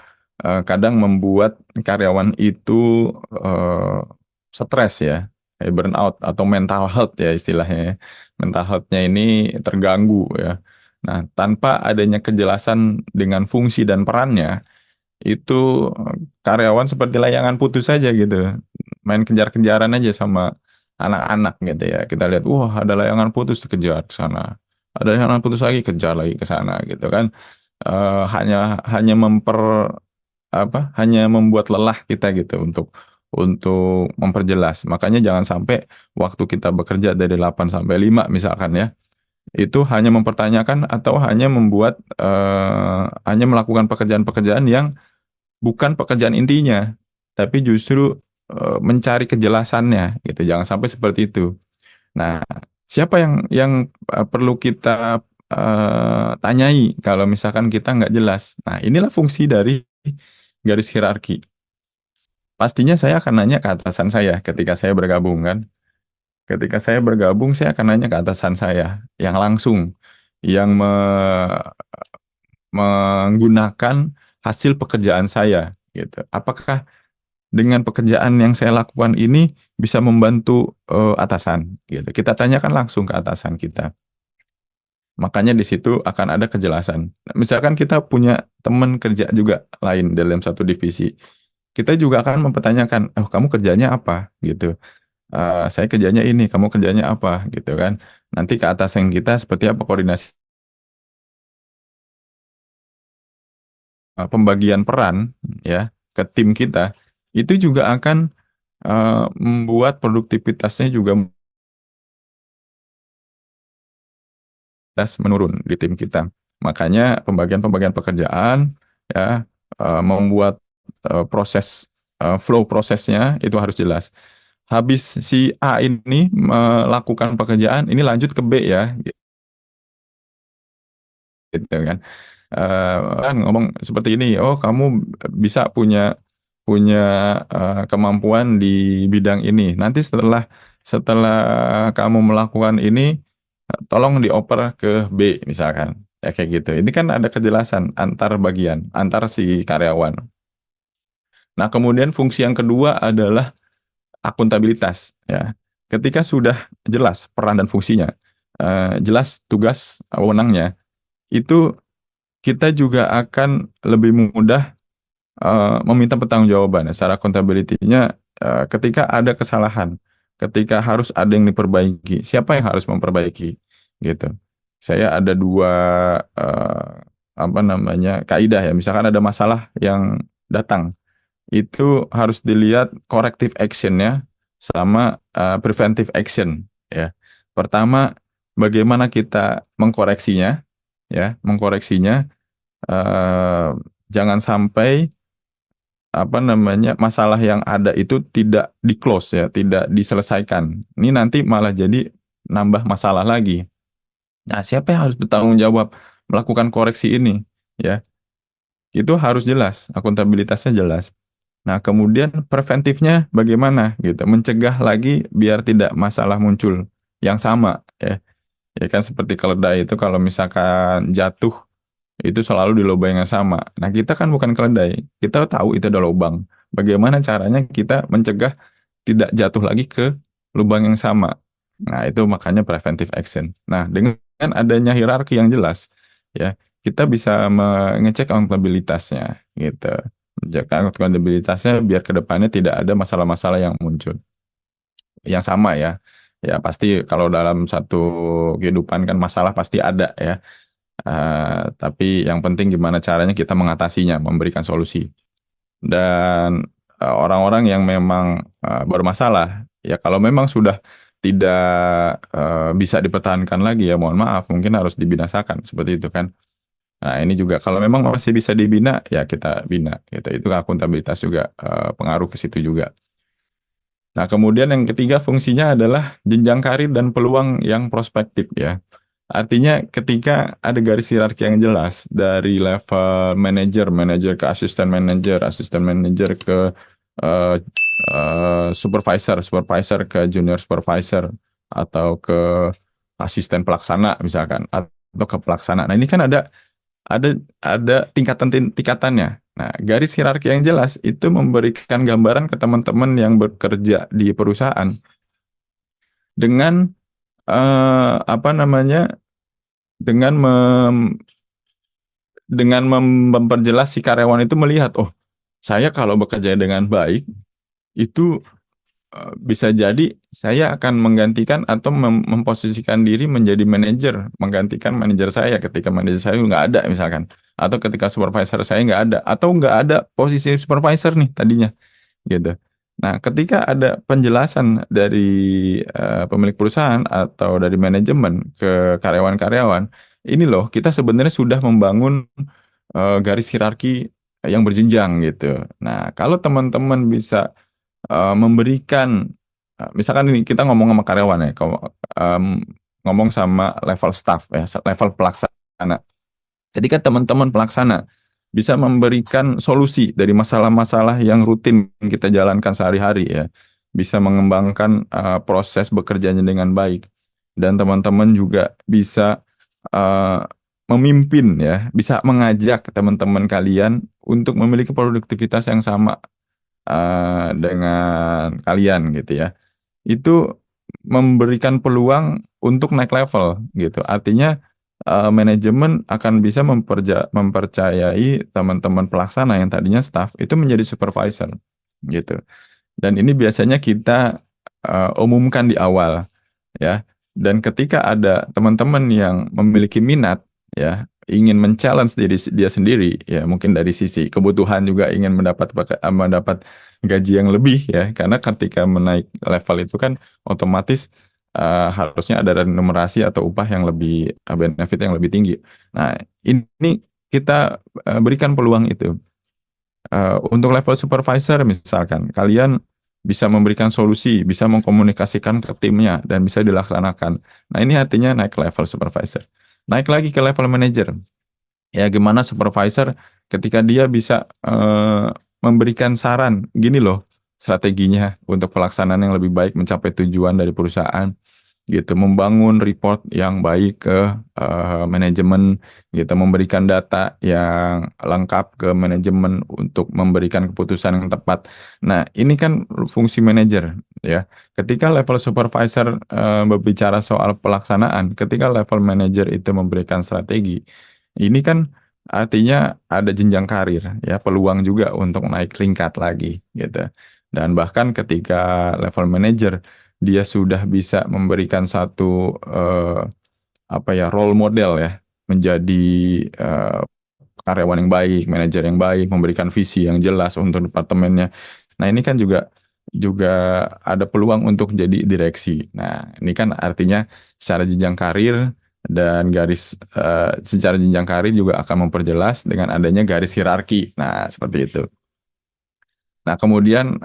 kadang membuat karyawan itu eh, stres ya, burnout atau mental health ya istilahnya. Ya. Mental health-nya ini terganggu ya. Nah, tanpa adanya kejelasan dengan fungsi dan perannya, itu karyawan seperti layangan putus saja gitu, main kejar-kejaran aja sama anak-anak gitu ya. Kita lihat, wah ada layangan putus kejar ke sana, ada layangan putus lagi kejar lagi ke sana gitu kan. Hanya hanya hanya membuat lelah kita gitu untuk memperjelas. Makanya jangan sampai waktu kita bekerja dari 8 sampai 5 misalkan ya, itu hanya mempertanyakan atau hanya melakukan pekerjaan-pekerjaan yang bukan pekerjaan intinya, tapi justru mencari kejelasannya gitu. Jangan sampai seperti itu. Nah, siapa yang perlu kita tanyai kalau misalkan kita nggak jelas? Nah, inilah fungsi dari garis hierarki. Pastinya saya akan nanya ke atasan saya ketika saya bergabung kan. Ketika saya bergabung, saya akan nanya ke atasan saya yang langsung, yang menggunakan hasil pekerjaan saya gitu. Apakah dengan pekerjaan yang saya lakukan ini bisa membantu atasan gitu. Kita tanyakan langsung ke atasan kita. Makanya di situ akan ada kejelasan. Nah, misalkan kita punya teman kerja juga lain dalam satu divisi, kita juga akan mempertanyakan, oh kamu kerjanya apa gitu. Saya kerjanya ini, kamu kerjanya apa gitu kan. Nanti ke atasan kita seperti apa koordinasi pembagian peran ya ke tim kita, itu juga akan membuat produktivitasnya juga menurun di tim kita. Makanya pembagian-pembagian pekerjaan ya membuat flow prosesnya itu harus jelas. Habis si A ini melakukan pekerjaan, ini lanjut ke B ya, gitu kan. Kan ngomong seperti ini, oh kamu bisa punya kemampuan di bidang ini. Nanti setelah kamu melakukan ini, tolong dioper ke B misalkan. Ya kayak gitu. Ini kan ada kejelasan antar bagian, antar si karyawan. Nah, kemudian fungsi yang kedua adalah akuntabilitas ya. Ketika sudah jelas peran dan fungsinya, jelas tugas wewenangnya, itu kita juga akan lebih mudah meminta pertanggungjawaban. Secara accountability-nya ketika ada kesalahan, ketika harus ada yang diperbaiki, siapa yang harus memperbaiki gitu. Saya ada dua kaidah ya. Misalkan ada masalah yang datang, itu harus dilihat corrective action-nya sama preventive action ya. Pertama, bagaimana kita mengkoreksinya ya, jangan sampai masalah yang ada itu tidak di close ya, tidak diselesaikan. Ini nanti malah jadi nambah masalah lagi. Nah, siapa yang harus bertanggung jawab melakukan koreksi ini ya? Itu harus jelas, akuntabilitasnya jelas. Nah, kemudian preventifnya bagaimana gitu, mencegah lagi biar tidak masalah muncul yang sama ya. Ya kan seperti keledai itu kalau misalkan jatuh itu selalu di lubang yang sama. Nah, kita kan bukan keledai. Kita tahu itu ada lubang. Bagaimana caranya kita mencegah tidak jatuh lagi ke lubang yang sama. Nah, itu makanya preventive action. Nah, dengan adanya hierarki yang jelas, ya, kita bisa mengecek akuntabilitasnya, gitu. Menjaga akuntabilitasnya biar ke depannya tidak ada masalah-masalah yang muncul. Yang sama ya. Ya, pasti kalau dalam satu kehidupan kan masalah pasti ada ya. Tapi yang penting gimana caranya kita mengatasinya, memberikan solusi. Dan orang-orang yang memang bermasalah, ya kalau memang sudah tidak bisa dipertahankan lagi ya mohon maaf, mungkin harus dibinasakan seperti itu kan. Nah ini juga kalau memang masih bisa dibina, ya kita bina. Gitu. Itu akuntabilitas juga pengaruh ke situ juga. Nah kemudian yang ketiga fungsinya adalah jenjang karir dan peluang yang prospektif ya. Artinya ketika ada garis hierarki yang jelas dari level manager ke asisten manager ke supervisor ke junior supervisor atau ke asisten pelaksana misalkan atau ke pelaksana. Nah, ini kan ada tingkatannya. Nah, garis hierarki yang jelas itu memberikan gambaran ke teman-teman yang bekerja di perusahaan dengan dengan memperjelas si karyawan itu melihat, oh, saya kalau bekerja dengan baik itu bisa jadi saya akan menggantikan atau memposisikan diri menjadi manajer, menggantikan manajer saya ketika manajer saya nggak ada misalkan, atau ketika supervisor saya nggak ada, atau nggak ada posisi supervisor nih tadinya, gitu. Nah, ketika ada penjelasan dari pemilik perusahaan atau dari manajemen ke karyawan-karyawan, ini loh kita sebenarnya sudah membangun garis hierarki yang berjenjang gitu. Nah, kalau teman-teman bisa memberikan, misalkan ini kita ngomong sama karyawan ya, ngomong sama level staff ya, level pelaksana. Jadi kan teman-teman pelaksana bisa memberikan solusi dari masalah-masalah yang rutin kita jalankan sehari-hari ya. Bisa mengembangkan proses bekerjanya dengan baik. Dan teman-teman juga bisa memimpin ya, bisa mengajak teman-teman kalian untuk memiliki produktivitas yang sama dengan kalian gitu ya. Itu memberikan peluang untuk naik level gitu. Artinya manajemen akan bisa mempercayai teman-teman pelaksana yang tadinya staff itu menjadi supervisor gitu. Dan ini biasanya kita umumkan di awal ya. Dan ketika ada teman-teman yang memiliki minat ya, ingin men-challenge diri dia sendiri ya, mungkin dari sisi kebutuhan juga ingin mendapat gaji yang lebih ya, karena ketika menaik level itu kan otomatis harusnya ada remunerasi atau upah yang lebih benefit yang lebih tinggi. Nah, ini kita berikan peluang itu. Untuk level supervisor misalkan, kalian bisa memberikan solusi, bisa mengkomunikasikan ke timnya, dan bisa dilaksanakan. Nah, ini artinya naik level supervisor. Naik lagi ke level manager. Ya, gimana supervisor ketika dia bisa memberikan saran, gini loh strateginya untuk pelaksanaan yang lebih baik mencapai tujuan dari perusahaan gitu, membangun report yang baik ke manajemen gitu, memberikan data yang lengkap ke manajemen untuk memberikan keputusan yang tepat. Nah, ini kan fungsi manajer ya. Ketika level supervisor berbicara soal pelaksanaan, ketika level manager itu memberikan strategi, ini kan artinya ada jenjang karir ya, peluang juga untuk naik tingkat lagi gitu. Dan bahkan ketika level manager dia sudah bisa memberikan satu apa ya, role model ya, menjadi eh, karyawan yang baik, manajer yang baik, memberikan visi yang jelas untuk departemennya. Nah, ini kan juga juga ada peluang untuk jadi direksi. Nah, ini kan artinya secara jenjang karir dan secara jenjang karir juga akan memperjelas dengan adanya garis hierarki. Nah, seperti itu. Nah, kemudian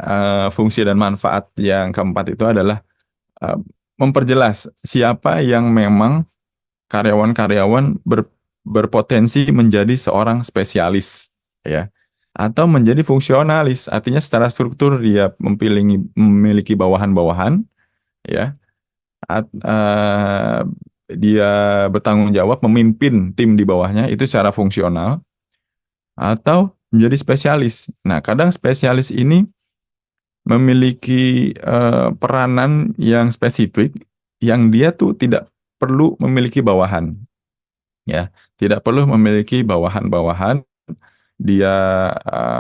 fungsi dan manfaat yang keempat itu adalah eh, memperjelas siapa yang memang karyawan-karyawan berpotensi menjadi seorang spesialis ya, atau menjadi fungsionalis, artinya secara struktur dia memiliki bawahan-bawahan ya, dia bertanggung jawab memimpin tim di bawahnya itu secara fungsional, atau menjadi spesialis. Nah, kadang spesialis ini memiliki peranan yang spesifik yang dia tuh tidak perlu memiliki bawahan ya, tidak perlu memiliki bawahan-bawahan. Dia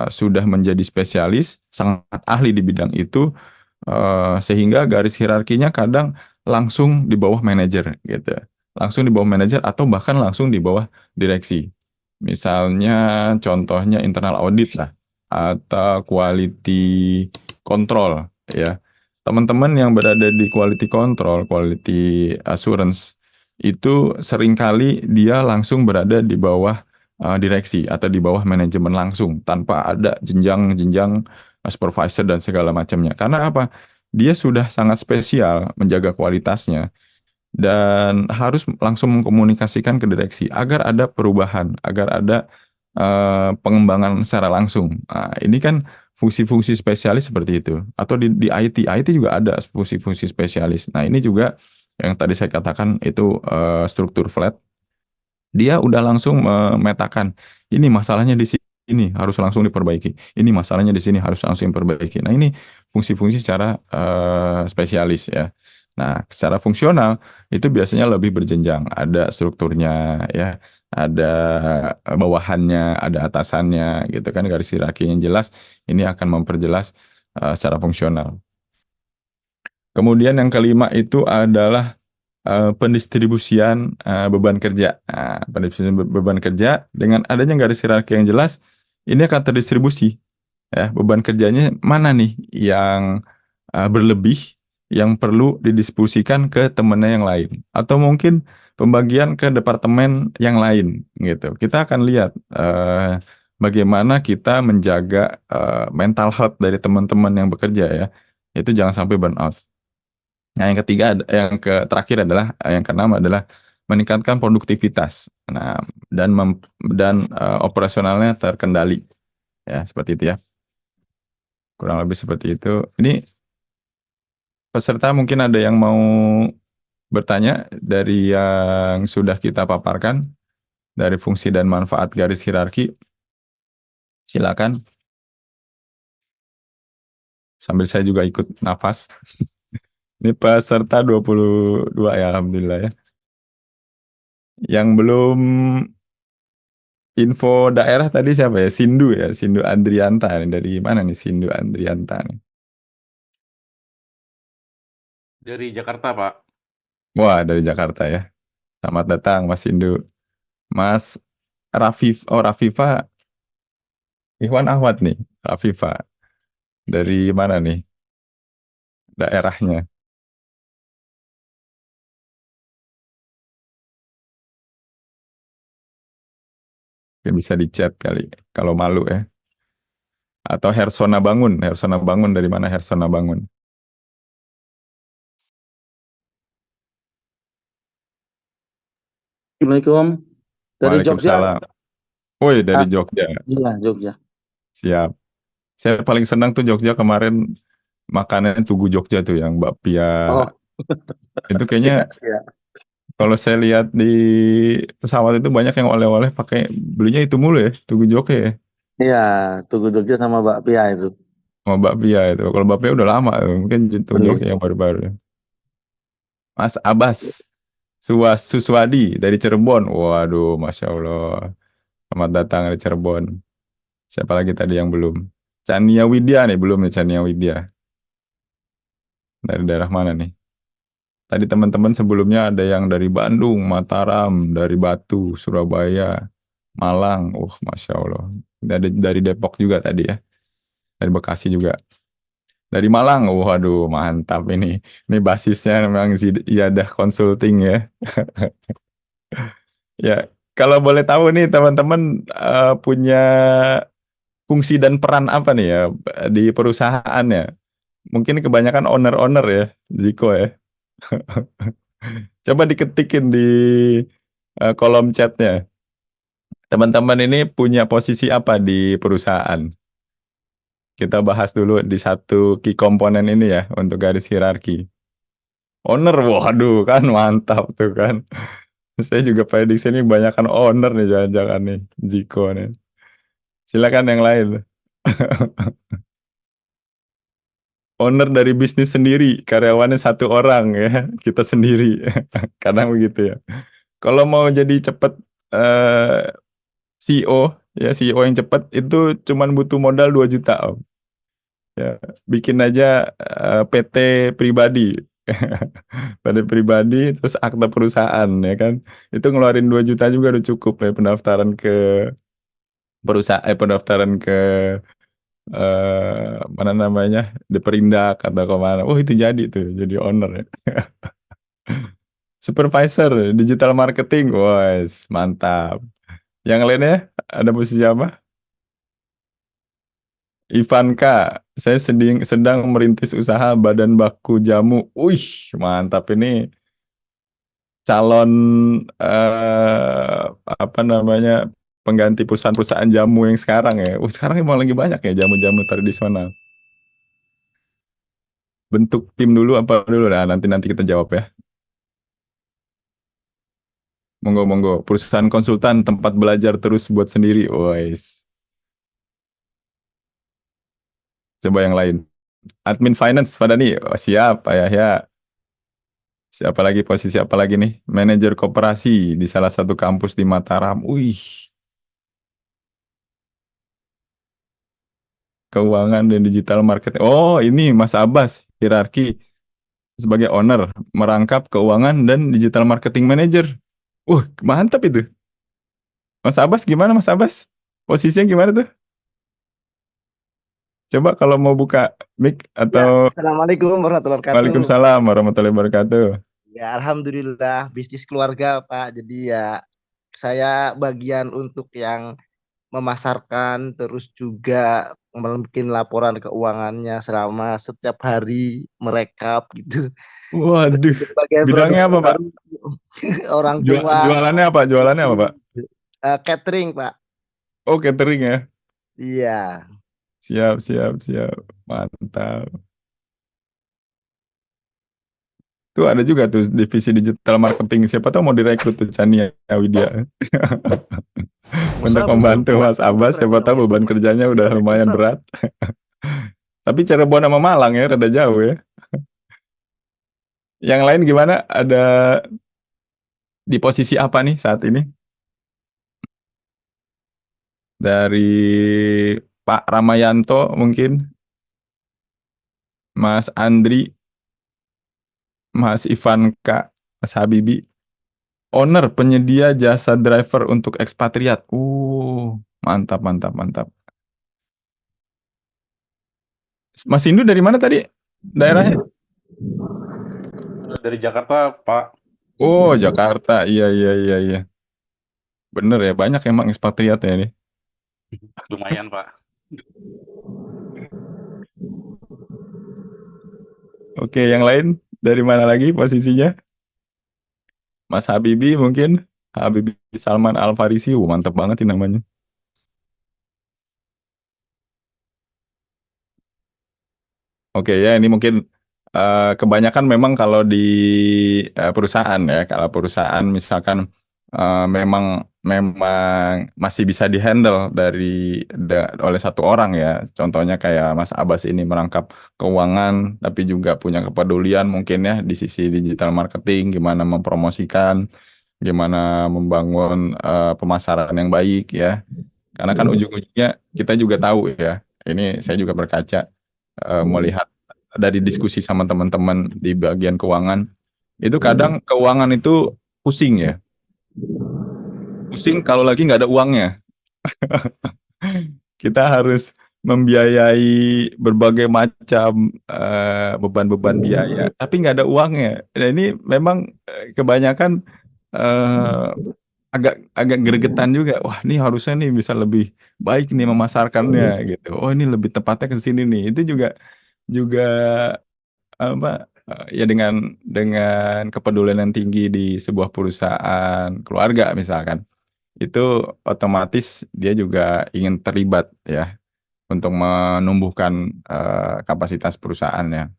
sudah menjadi spesialis, sangat ahli di bidang itu, sehingga garis hierarkinya kadang langsung di bawah manajer gitu, langsung di bawah manajer atau bahkan langsung di bawah direksi. Misalnya contohnya internal audit lah, atau quality control ya. Teman-teman yang berada di quality control, quality assurance itu seringkali dia langsung berada di bawah direksi atau di bawah manajemen langsung tanpa ada jenjang-jenjang supervisor dan segala macamnya. Karena apa? Dia sudah sangat spesial menjaga kualitasnya dan harus langsung mengkomunikasikan ke direksi agar ada perubahan, agar ada pengembangan secara langsung. Nah, ini kan fungsi-fungsi spesialis seperti itu. Atau di IT juga ada fungsi-fungsi spesialis. Nah, ini juga yang tadi saya katakan itu struktur flat. Dia udah langsung memetakan ini masalahnya di sini harus langsung diperbaiki. Ini masalahnya di sini harus langsung diperbaiki. Nah, ini fungsi-fungsi secara spesialis ya. Nah, secara fungsional itu biasanya lebih berjenjang, ada strukturnya ya, ada bawahannya, ada atasannya gitu kan, garis hierarki yang jelas. Ini akan memperjelas secara fungsional. Kemudian yang kelima itu adalah pendistribusian beban kerja. Nah, pendistribusian beban kerja dengan adanya garis hierarki yang jelas, ini akan terdistribusi. Ya, beban kerjanya mana nih yang berlebih, yang perlu didistribusikan ke temennya yang lain, atau mungkin pembagian ke departemen yang lain, gitu. Kita akan lihat bagaimana kita menjaga mental health dari teman-teman yang bekerja ya, itu jangan sampai burnout. Nah, yang ketiga, terakhir adalah yang keenam adalah meningkatkan produktivitas. Nah, dan operasionalnya terkendali. Ya, seperti itu ya. Kurang lebih seperti itu. Ini peserta mungkin ada yang mau bertanya dari yang sudah kita paparkan. dari fungsi dan manfaat garis hierarki. Silakan. Sambil saya juga ikut nafas. Ini peserta 22 ya, alhamdulillah ya. Yang belum info daerah tadi siapa ya? Sindu ya, Sindu Andrianta nih. Dari mana nih Sindu Andrianta nih? Dari Jakarta, Pak. Wah, dari Jakarta ya. Selamat datang Mas Sindu. Mas Rafif, oh Rafifa, Ikhwan Ahmad nih, Rafifa. Dari mana nih daerahnya? Mungkin bisa di chat kali, kalau malu ya. Atau Hersona Bangun dari mana Hersona Bangun? Assalamualaikum. Dari Jogja. Waalaikumsalam. Woi, dari Ah, Jogja. iya, Jogja. Siap. Saya paling senang tuh Jogja kemarin makanan Tugu Jogja tuh yang bakpia. Oh, Itu kayaknya siap, siap. kalau saya lihat di pesawat itu banyak yang oleh-oleh pakai belinya itu mulu ya, Tugu Jogja ya. Iya, Tugu Jogja sama bakpia itu. Sama bakpia itu. Kalau bakpia udah lama, mungkin Tugu Iya. Jogja yang baru-baru ya. Mas Abbas Suswadi dari Cirebon. Waduh, Masya Allah. Selamat datang dari Cirebon. Siapa lagi tadi yang belum? Chania Widya nih, belum nih Chania Widya. Dari daerah mana nih? Tadi teman-teman sebelumnya ada yang dari Bandung, Mataram, dari Batu, Surabaya, Malang. Masya Allah. Dari Depok juga tadi ya. Dari Bekasi juga. Dari Malang, waduh mantap ini. Ini basisnya memang Ziyadah Consulting ya. Ya, kalau boleh tahu nih teman-teman punya fungsi dan peran apa nih ya di perusahaan ya? Mungkin kebanyakan owner-owner ya, Ziko ya. Coba diketikin di kolom chatnya. Teman-teman ini punya posisi apa di perusahaan? Kita bahas dulu di satu key komponen ini ya untuk garis hierarki. Owner, waduh kan mantap tuh kan. Saya juga prediksi ini banyakkan owner nih jangan-jangan nih, Ziko nih. Silakan yang lain. Owner dari bisnis sendiri, karyawannya satu orang ya, kita sendiri. Kadang begitu ya. Kalau mau jadi cepet CEO, ya CEO yang cepet itu cuman butuh modal 2 juta Om. Ya, bikin aja PT pribadi. PT pribadi terus akta perusahaan ya kan. Itu ngeluarin 2 juta juga udah cukup ya pendaftaran ke pendaftaran ke mana namanya di Perindak atau kemana. Itu jadi tuh jadi owner ya. Supervisor digital marketing, wes mantap. Yang lainnya ada posisi apa? Ivanka, saya sedang merintis usaha badan baku jamu. Wih, mantap ini calon apa namanya pengganti perusahaan-perusahaan jamu yang sekarang ya. Sekarang emang lagi banyak ya jamu-jamu tradisional. Bentuk tim dulu apa dulu? Nah, nanti kita jawab ya. Monggo, monggo. Perusahaan konsultan, tempat belajar terus buat sendiri. Wes. Coba yang lain. Admin finance pada nih. Siap, Pak Yahya. Siapa lagi posisi apa lagi nih? Manajer koperasi di salah satu kampus di Mataram. Wih, keuangan dan digital marketing. Oh, ini Mas Abbas, hierarki sebagai owner, merangkap keuangan dan digital marketing manager. Mantap itu. Mas Abbas gimana Mas Abbas? Posisinya gimana tuh? Coba kalau mau buka mic Ya, atau Assalamualaikum warahmatullahi wabarakatuh. Waalaikumsalam warahmatullahi wabarakatuh. Ya, Alhamdulillah bisnis keluarga, Pak. Jadi ya saya bagian untuk yang memasarkan, terus juga bikin laporan keuangannya selama setiap hari merekap gitu. Waduh, Bagian bidangnya produksi apa Pak? baru orang tua Jualannya apa? Jualannya apa Pak? catering, Pak. Oh, catering ya. Iya. Siap. Mantap. Tuh ada juga tuh divisi digital marketing. Siapa tahu mau direkrut tuh Chania Widya untuk membantu Mas Abbas. Siapa tahu beban kerjanya udah lumayan berat. Tapi Cirebon sama Malang ya, rada jauh ya. Yang lain gimana? Ada di posisi apa nih saat ini? Dari Pak Ramayanto mungkin, Mas Andri, Mas Ivanka, Mas Habibi. Owner penyedia jasa driver untuk ekspatriat. Mantap, mantap, mantap. Mas Indu dari mana tadi daerahnya? Dari Jakarta, Pak. Oh, Jakarta. Iya, iya, iya, iya. Bener ya, banyak emang ekspatriat ya ini. Lumayan, Pak. Oke, yang lain dari mana lagi posisinya? Mas Habibi mungkin? Habibi Salman Al-Farisi. Mantap banget ini namanya. Oke ya, ini mungkin kebanyakan memang kalau di perusahaan ya, kalau perusahaan misalkan memang masih bisa dihandle oleh satu orang ya. Contohnya kayak Mas Abbas ini merangkap keuangan, tapi juga punya kepedulian mungkin ya di sisi digital marketing, gimana mempromosikan, gimana membangun pemasaran yang baik ya. Karena kan ujung-ujungnya kita juga tahu ya. Ini saya juga berkaca melihat dari diskusi sama teman-teman di bagian keuangan, itu kadang keuangan itu pusing ya. Pusing kalau lagi nggak ada uangnya. Kita harus membiayai berbagai macam beban-beban biaya, tapi nggak ada uangnya. Dan ini memang kebanyakan agak gregetan juga. Wah, ini harusnya nih bisa lebih baik nih memasarkannya gitu. Oh, ini lebih tepatnya ke sini nih. Itu juga apa ya dengan kepedulian yang tinggi di sebuah perusahaan keluarga misalkan, itu otomatis dia juga ingin terlibat ya untuk menumbuhkan kapasitas perusahaannya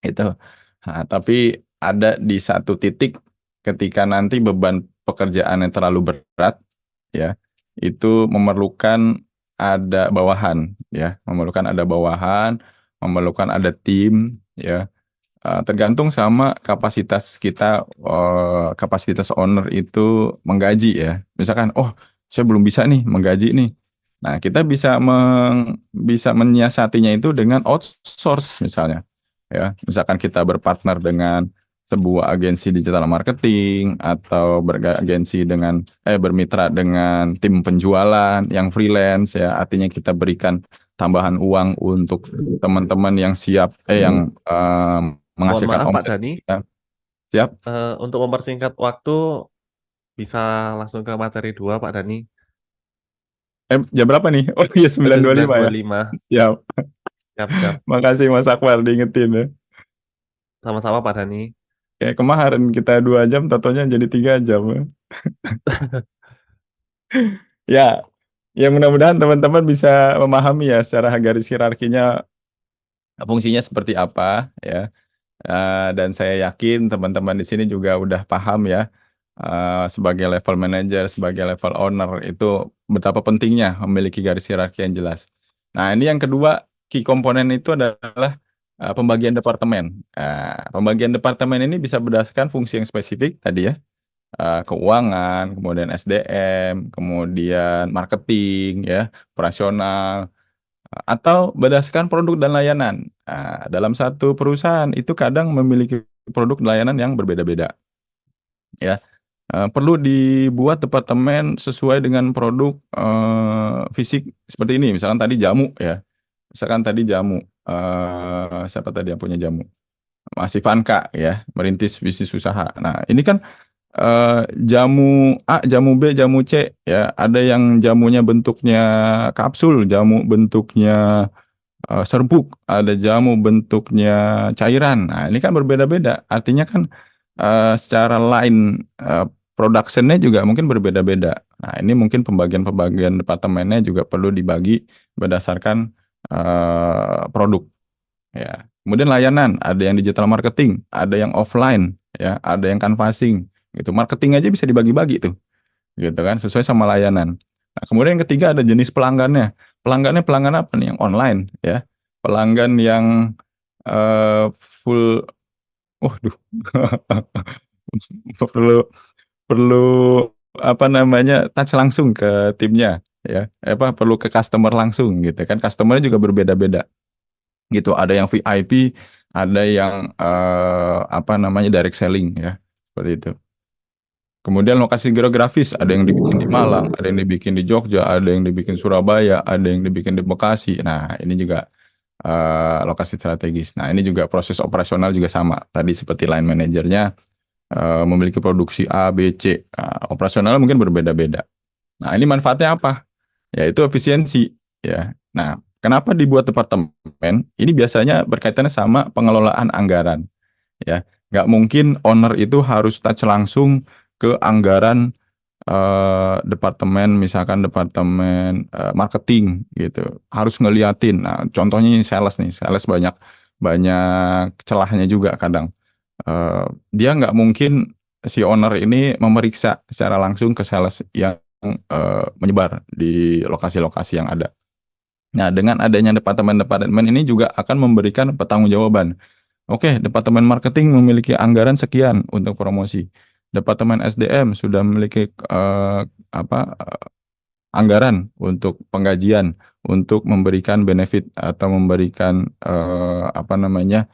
itu. Nah, tapi ada di satu titik ketika nanti beban pekerjaan yang terlalu berat ya, itu memerlukan ada bawahan ya, memerlukan ada tim ya. Tergantung sama kapasitas kita, kapasitas owner itu menggaji ya. Misalkan, oh saya belum bisa nih menggaji nih. Nah kita bisa menyiasatinya itu dengan outsource misalnya. Ya, misalkan kita berpartner dengan sebuah agensi digital marketing atau bermitra dengan tim penjualan yang freelance ya. Artinya kita berikan tambahan uang untuk teman-teman yang siap yang Mohon menghasilkan maaf Pak omset. Dani, Ya. Siap. untuk mempersingkat waktu bisa langsung ke materi 2 Pak Dani. Jam berapa nih? Oh iya 9.25 ya. 9.25. Siap. Siap. Makasih Mas Akbar diingetin ya. Sama-sama Pak Dani. Kayak kemarin kita 2 jam, totonya jadi 3 jam. Ya, ya mudah-mudahan teman-teman bisa memahami ya secara garis hierarkinya fungsinya seperti apa ya. Dan saya yakin teman-teman di sini juga udah paham ya, sebagai level manager, sebagai level owner itu betapa pentingnya memiliki garis hierarki yang jelas. Nah, ini yang kedua, key komponen itu adalah pembagian departemen. Pembagian departemen ini bisa berdasarkan fungsi yang spesifik tadi ya, keuangan, kemudian SDM, kemudian marketing ya, operasional, atau berdasarkan produk dan layanan. Dalam satu perusahaan itu kadang memiliki produk dan layanan yang berbeda-beda. Ya, perlu dibuat departemen sesuai dengan produk fisik seperti ini. Misalkan tadi jamu ya. Siapa tadi yang punya jamu? Mas Ivanka ya, merintis bisnis usaha. Nah, ini kan jamu A, jamu B, jamu C ya. Ada yang jamunya bentuknya kapsul, jamu bentuknya serbuk, ada jamu bentuknya cairan. Nah, ini kan berbeda-beda. Artinya kan secara line production-nya juga mungkin berbeda-beda. Nah, ini mungkin pembagian departemennya juga perlu dibagi berdasarkan produk. Ya, Kemudian layanan, ada yang digital marketing, ada yang offline, ya, ada yang canvassing, gitu. Marketing aja bisa dibagi-bagi tuh, gitu kan, sesuai sama layanan. Nah, kemudian yang ketiga ada jenis pelanggannya. Pelanggan apa nih? Yang online, ya. Pelanggan yang full, waduh, perlu perlu apa namanya touch langsung ke timnya, ya. Perlu ke customer langsung, gitu kan. Customernya juga berbeda-beda gitu. Ada yang VIP, ada yang apa namanya direct selling, ya, seperti itu. Kemudian lokasi geografis, ada yang dibikin di Malang, ada yang dibikin di Jogja, ada yang dibikin Surabaya, ada yang dibikin di Bekasi. Nah, ini juga lokasi strategis. Nah, ini juga proses operasional juga sama. Tadi seperti line manajernya memiliki produksi A, B, C. Nah, operasional mungkin berbeda-beda. Nah, ini manfaatnya apa? Yaitu efisiensi, ya. Nah, kenapa dibuat departemen? Ini biasanya berkaitannya sama pengelolaan anggaran, ya. Nggak mungkin owner itu harus touch langsung ke anggaran departemen, misalkan departemen marketing gitu. Harus ngeliatin. Nah, contohnya ini sales nih. Sales banyak banyak celahnya juga kadang. Dia nggak mungkin si owner ini memeriksa secara langsung ke sales yang menyebar di lokasi-lokasi yang ada. Nah, dengan adanya departemen-departemen ini juga akan memberikan pertanggungjawaban. Oke, departemen marketing memiliki anggaran sekian untuk promosi. Departemen SDM sudah memiliki anggaran untuk penggajian, untuk memberikan benefit atau memberikan apa namanya,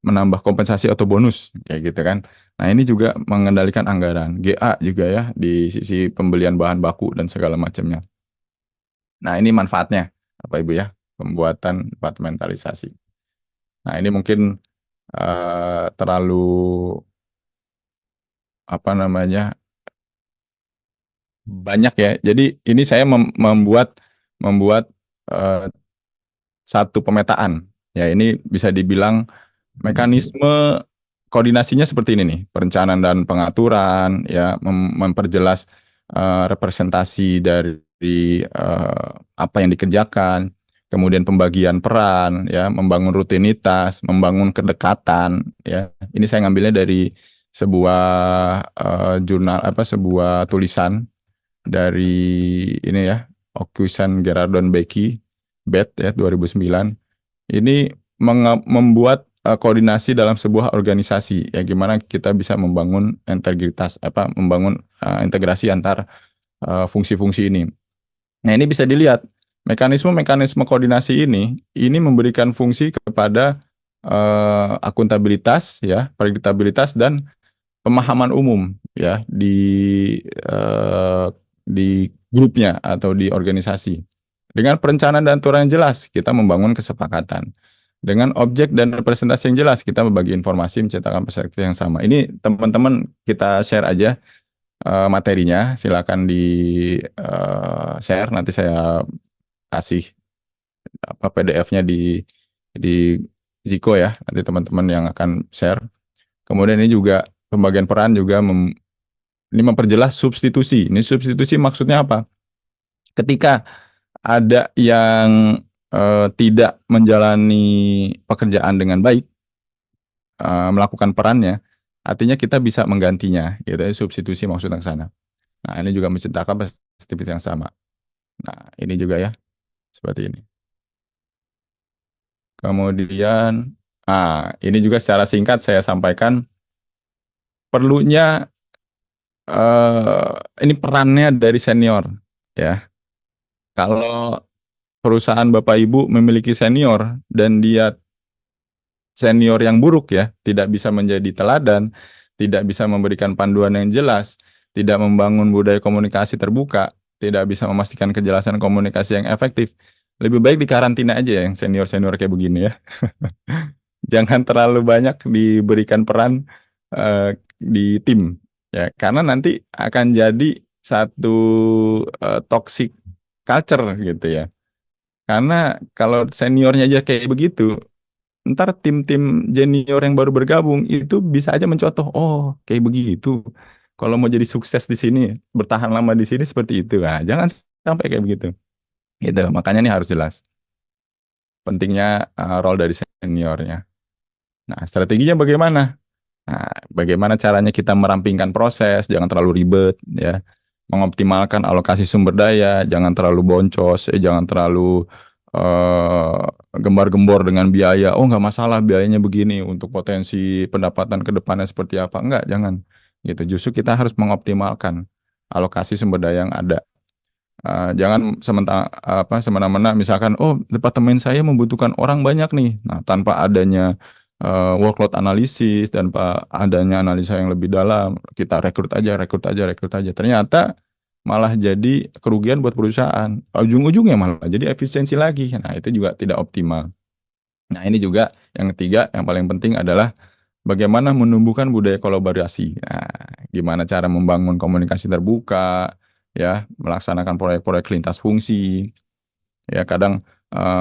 menambah kompensasi atau bonus kayak gitu kan. Nah, ini juga mengendalikan anggaran. GA juga ya di sisi pembelian bahan baku dan segala macamnya. Nah, ini manfaatnya Bapak Ibu ya, pembuatan departementalisasi. Nah, ini mungkin terlalu apa namanya, banyak ya. Jadi ini saya membuat membuat eh, satu pemetaan. Ya, ini bisa dibilang mekanisme koordinasinya seperti ini nih, perencanaan dan pengaturan, ya, memperjelas representasi dari apa yang dikerjakan, kemudian pembagian peran, ya, membangun rutinitas, membangun kedekatan, ya. Ini saya ngambilnya dari sebuah jurnal sebuah tulisan dari ini ya, Auguste Gerardon Becky, BET ya 2009. Ini membuat koordinasi dalam sebuah organisasi ya, gimana kita bisa membangun integritas membangun integrasi antar fungsi-fungsi ini. Nah, ini bisa dilihat mekanisme-mekanisme koordinasi ini memberikan fungsi kepada akuntabilitas ya, predictabilitas dan pemahaman umum ya di grupnya atau di organisasi. Dengan perencanaan dan aturan yang jelas, kita membangun kesepakatan. Dengan objek dan representasi yang jelas, kita membagi informasi, menciptakan perspektif yang sama. Ini teman-teman kita share aja materinya, silakan di share. Nanti saya kasih PDF-nya di Ziko ya. Nanti teman-teman yang akan share. Kemudian ini juga pembagian peran juga ini memperjelas substitusi. Ini substitusi maksudnya apa? Ketika ada yang tidak menjalani pekerjaan dengan baik, melakukan perannya, artinya kita bisa menggantinya, gitu ya, substitusi maksudnya ke sana. Nah, ini juga menciptakan perspektif yang sama. Nah, ini juga ya, seperti ini. Kemudian, ini juga secara singkat saya sampaikan, perlunya ini perannya dari senior, ya. Kalau perusahaan Bapak Ibu memiliki senior dan dia senior yang buruk ya, tidak bisa menjadi teladan, tidak bisa memberikan panduan yang jelas, tidak membangun budaya komunikasi terbuka, tidak bisa memastikan kejelasan komunikasi yang efektif, lebih baik dikarantina aja ya yang senior-senior kayak begini ya. Jangan terlalu banyak diberikan peran di tim ya, karena nanti akan jadi satu toxic culture gitu ya. Karena kalau seniornya aja kayak begitu, ntar tim-tim junior yang baru bergabung itu bisa aja mencontoh, oh kayak begitu. Kalau mau jadi sukses di sini, bertahan lama di sini seperti itu. Nah, jangan sampai kayak begitu. Gitu. Makanya ini harus jelas. Pentingnya role dari seniornya. Nah, strateginya bagaimana? Nah, bagaimana caranya kita merampingkan proses, jangan terlalu ribet, ya. Mengoptimalkan alokasi sumber daya, jangan terlalu boncos, jangan terlalu eh, gembar-gembor dengan biaya. Oh, nggak masalah biayanya begini untuk potensi pendapatan ke depannya seperti apa. Enggak, jangan. Gitu. Justru kita harus mengoptimalkan alokasi sumber daya yang ada. Jangan semena-mena misalkan oh departemen saya membutuhkan orang banyak nih. Nah, tanpa adanya workload analisis dan adanya analisa yang lebih dalam, kita rekrut aja, rekrut aja, rekrut aja. Ternyata malah jadi kerugian buat perusahaan. Ujung-ujungnya malah jadi efisiensi lagi. Nah, itu juga tidak optimal. Nah, ini juga yang ketiga, yang paling penting adalah bagaimana menumbuhkan budaya kolaborasi. Nah, gimana cara membangun komunikasi terbuka, ya, melaksanakan proyek-proyek lintas fungsi, ya, kadang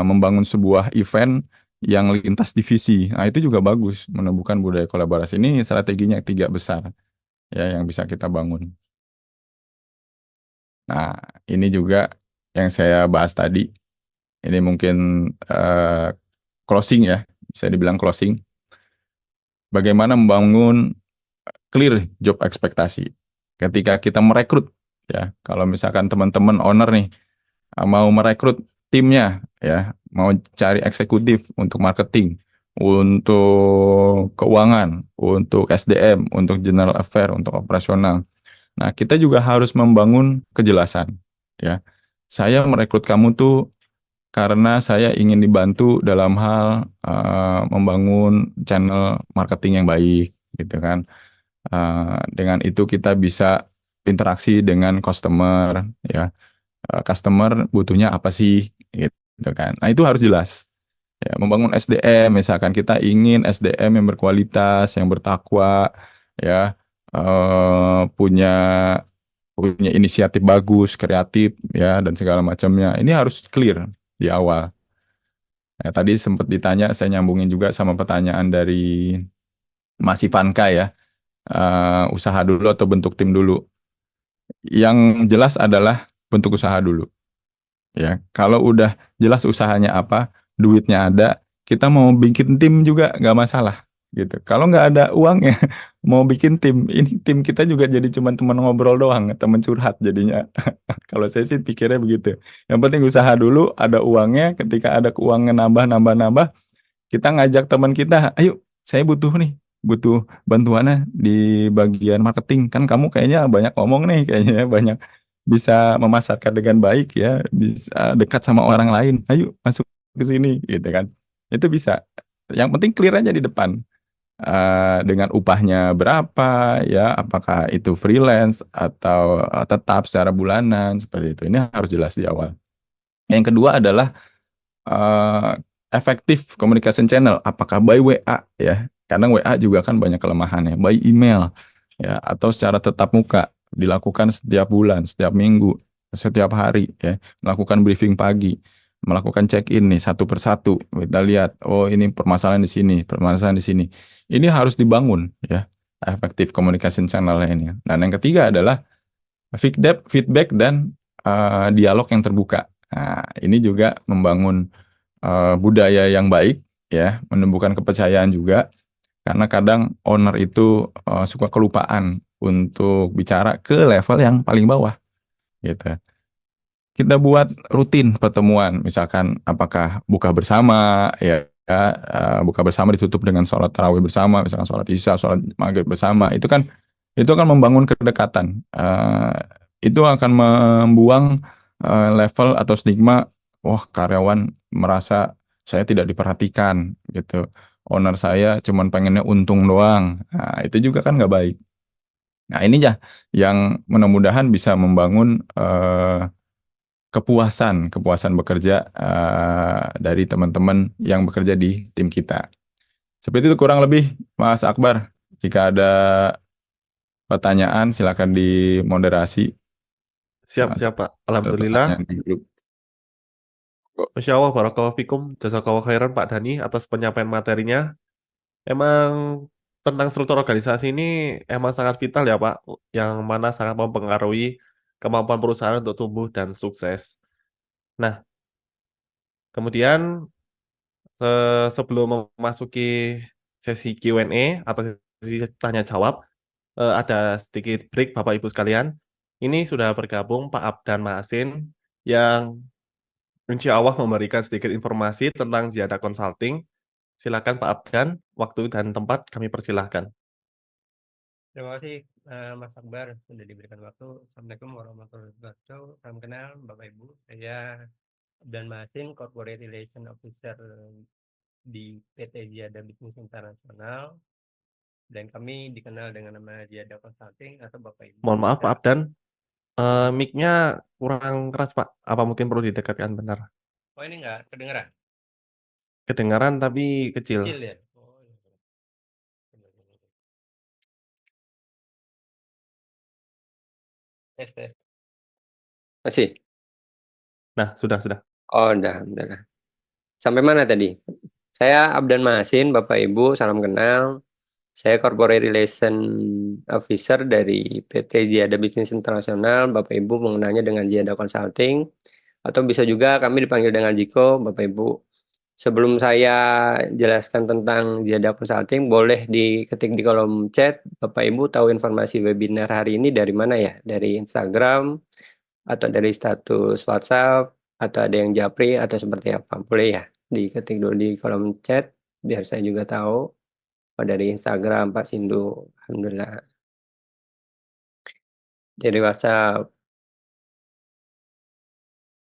membangun sebuah event yang lintas divisi. Nah, itu juga bagus, menumbuhkan budaya kolaborasi. Ini strateginya tiga besar, ya, yang bisa kita bangun. Nah, ini juga yang saya bahas tadi. Ini mungkin closing ya, bisa dibilang closing. Bagaimana membangun clear job ekspektasi. Ketika kita merekrut, ya, kalau misalkan teman-teman owner nih mau merekrut timnya, ya, mau cari eksekutif untuk marketing, untuk keuangan, untuk SDM, untuk general affair, untuk operasional. Nah, kita juga harus membangun kejelasan, ya. Saya merekrut kamu tuh karena saya ingin dibantu dalam hal membangun channel marketing yang baik, gitu kan. Dengan itu kita bisa interaksi dengan customer, ya. Customer butuhnya apa sih, gitu kan. Nah, itu harus jelas. Ya, membangun SDM, misalkan kita ingin SDM yang berkualitas, yang bertakwa, ya, punya inisiatif bagus, kreatif, ya, dan segala macamnya. Ini harus clear di awal. Ya, tadi sempat ditanya, saya nyambungin juga sama pertanyaan dari Mas Ivanka, ya. Usaha dulu atau bentuk tim dulu. Yang jelas adalah bentuk usaha dulu. Ya, kalau udah jelas usahanya apa, duitnya ada, kita mau bikin tim juga nggak masalah, gitu. Kalau nggak ada uangnya, mau bikin tim, ini tim kita juga jadi cuma teman ngobrol doang, teman curhat jadinya. Kalau saya sih pikirnya begitu. Yang penting usaha dulu, ada uangnya. Ketika ada keuangan nambah, kita ngajak teman kita, ayo, saya butuh nih, butuh bantuannya di bagian marketing. Kan kamu kayaknya banyak ngomong nih, kayaknya ya, banyak bisa memasarkan dengan baik, ya, bisa dekat sama orang lain. Ayo masuk ke sini, gitu kan. Itu bisa. Yang penting clear aja di depan. Dengan upahnya berapa, ya, apakah itu freelance atau tetap secara bulanan, seperti itu. Ini harus jelas di awal. Yang kedua adalah eh, efektif communication channel, apakah by WA, ya, karena WA juga kan banyak kelemahannya, by email, ya, atau secara tetap muka, dilakukan setiap bulan, setiap minggu, setiap hari, ya, melakukan briefing pagi, melakukan check-in nih satu persatu, kita lihat, oh ini permasalahan di sini, permasalahan di sini, ini harus dibangun, ya, efektif communication channel ini. Dan yang ketiga adalah feedback dan dialog yang terbuka. Nah, ini juga membangun budaya yang baik, ya, menumbuhkan kepercayaan juga, karena kadang owner itu suka kelupaan untuk bicara ke level yang paling bawah, gitu. Kita buat rutin pertemuan, misalkan apakah buka bersama, ya, buka bersama ditutup dengan sholat tarawih bersama, misalkan sholat isya, sholat maghrib bersama, itu kan membangun kedekatan. Itu akan membuang level atau stigma, wah, karyawan merasa saya tidak diperhatikan, gitu. Owner saya cuman pengennya untung doang. Nah, itu juga kan nggak baik. Nah, ini ya yang mudah-mudahan bisa membangun kepuasan bekerja dari teman-teman yang bekerja di tim kita. Seperti itu kurang lebih, Mas Akbar. Jika ada pertanyaan, silakan dimoderasi. Siap, Pak. Alhamdulillah. Pertanyaan di grup. Masya Allah, barakallahu fikum, jazakallahu khairan Pak Dani atas penyampaian materinya. Emang tentang struktur organisasi ini emang sangat vital ya Pak, yang mana sangat mempengaruhi kemampuan perusahaan untuk tumbuh dan sukses. Nah, kemudian sebelum memasuki sesi Q&A atau sesi tanya jawab. Ada sedikit break Bapak Ibu sekalian. Ini sudah bergabung Pak Abdan Masin yang insya Allah memberikan sedikit informasi tentang Ziyadah Consulting. Silakan Pak Abdan, waktu dan tempat kami persilahkan. Terima kasih Mas Akbar sudah diberikan waktu. Assalamualaikum warahmatullahi wabarakatuh. Salam kenal Bapak Ibu. Saya Abdan Masin, Corporate Relation Officer di PT Ziyadah Business International. Dan kami dikenal dengan nama Ziyadah Consulting atau Bapak Ibu. Mohon maaf Pak bisa- Abdan, mic-nya kurang keras Pak. Apa mungkin perlu didekatkan benar? Oh ini nggak kedengeran? Kedengaran tapi kecil. Kecil ya? Oh, iya. Tes. Masih? Nah, sudah. Oh, udah. Sampai mana tadi? Saya Abdan Masin, Bapak Ibu, salam kenal. Saya Corporate Relation Officer dari PT Ziyadah Business International. Bapak Ibu mengenalnya dengan Ziyadah Consulting. Atau bisa juga kami dipanggil dengan Jiko, Bapak Ibu. Sebelum saya jelaskan tentang Ziyadah Consulting, boleh diketik di kolom chat. Bapak Ibu tahu informasi webinar hari ini dari mana ya? Dari Instagram, atau dari status WhatsApp, atau ada yang japri, atau seperti apa? Boleh ya? Diketik dulu di kolom chat, biar saya juga tahu. Oh, dari Instagram Pak Sindu, alhamdulillah. Dari WhatsApp,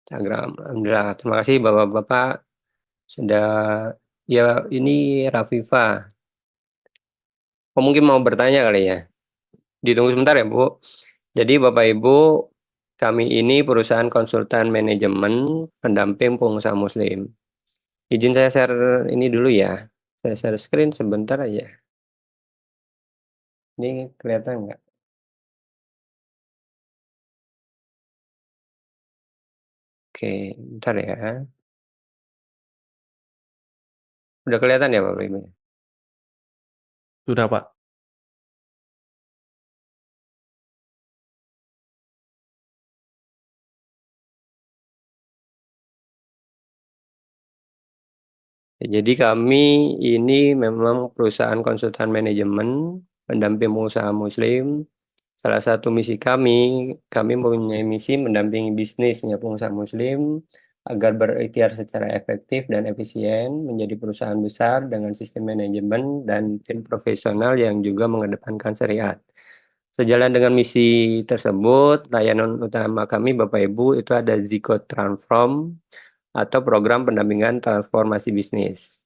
Instagram, alhamdulillah. Terima kasih Bapak-bapak sudah. Ya ini Rafifa. Oh, mungkin mau bertanya kali ya. Ditunggu sebentar ya Bu. Jadi Bapak Ibu, kami ini perusahaan konsultan manajemen pendamping pengusaha Muslim. Izin saya share ini dulu ya. Saya share screen sebentar aja. Ini kelihatan nggak? Oke, bentar ya. Udah kelihatan ya Bapak Ibu? Sudah Pak. Jadi kami ini memang perusahaan konsultan manajemen pendamping pengusaha Muslim. Salah satu misi kami mempunyai misi mendampingi bisnisnya pengusaha Muslim agar berikhtiar secara efektif dan efisien menjadi perusahaan besar dengan sistem manajemen dan tim profesional yang juga mengedepankan syariat. Sejalan dengan misi tersebut, layanan utama kami Bapak Ibu itu ada Ziko Transform atau program pendampingan transformasi bisnis.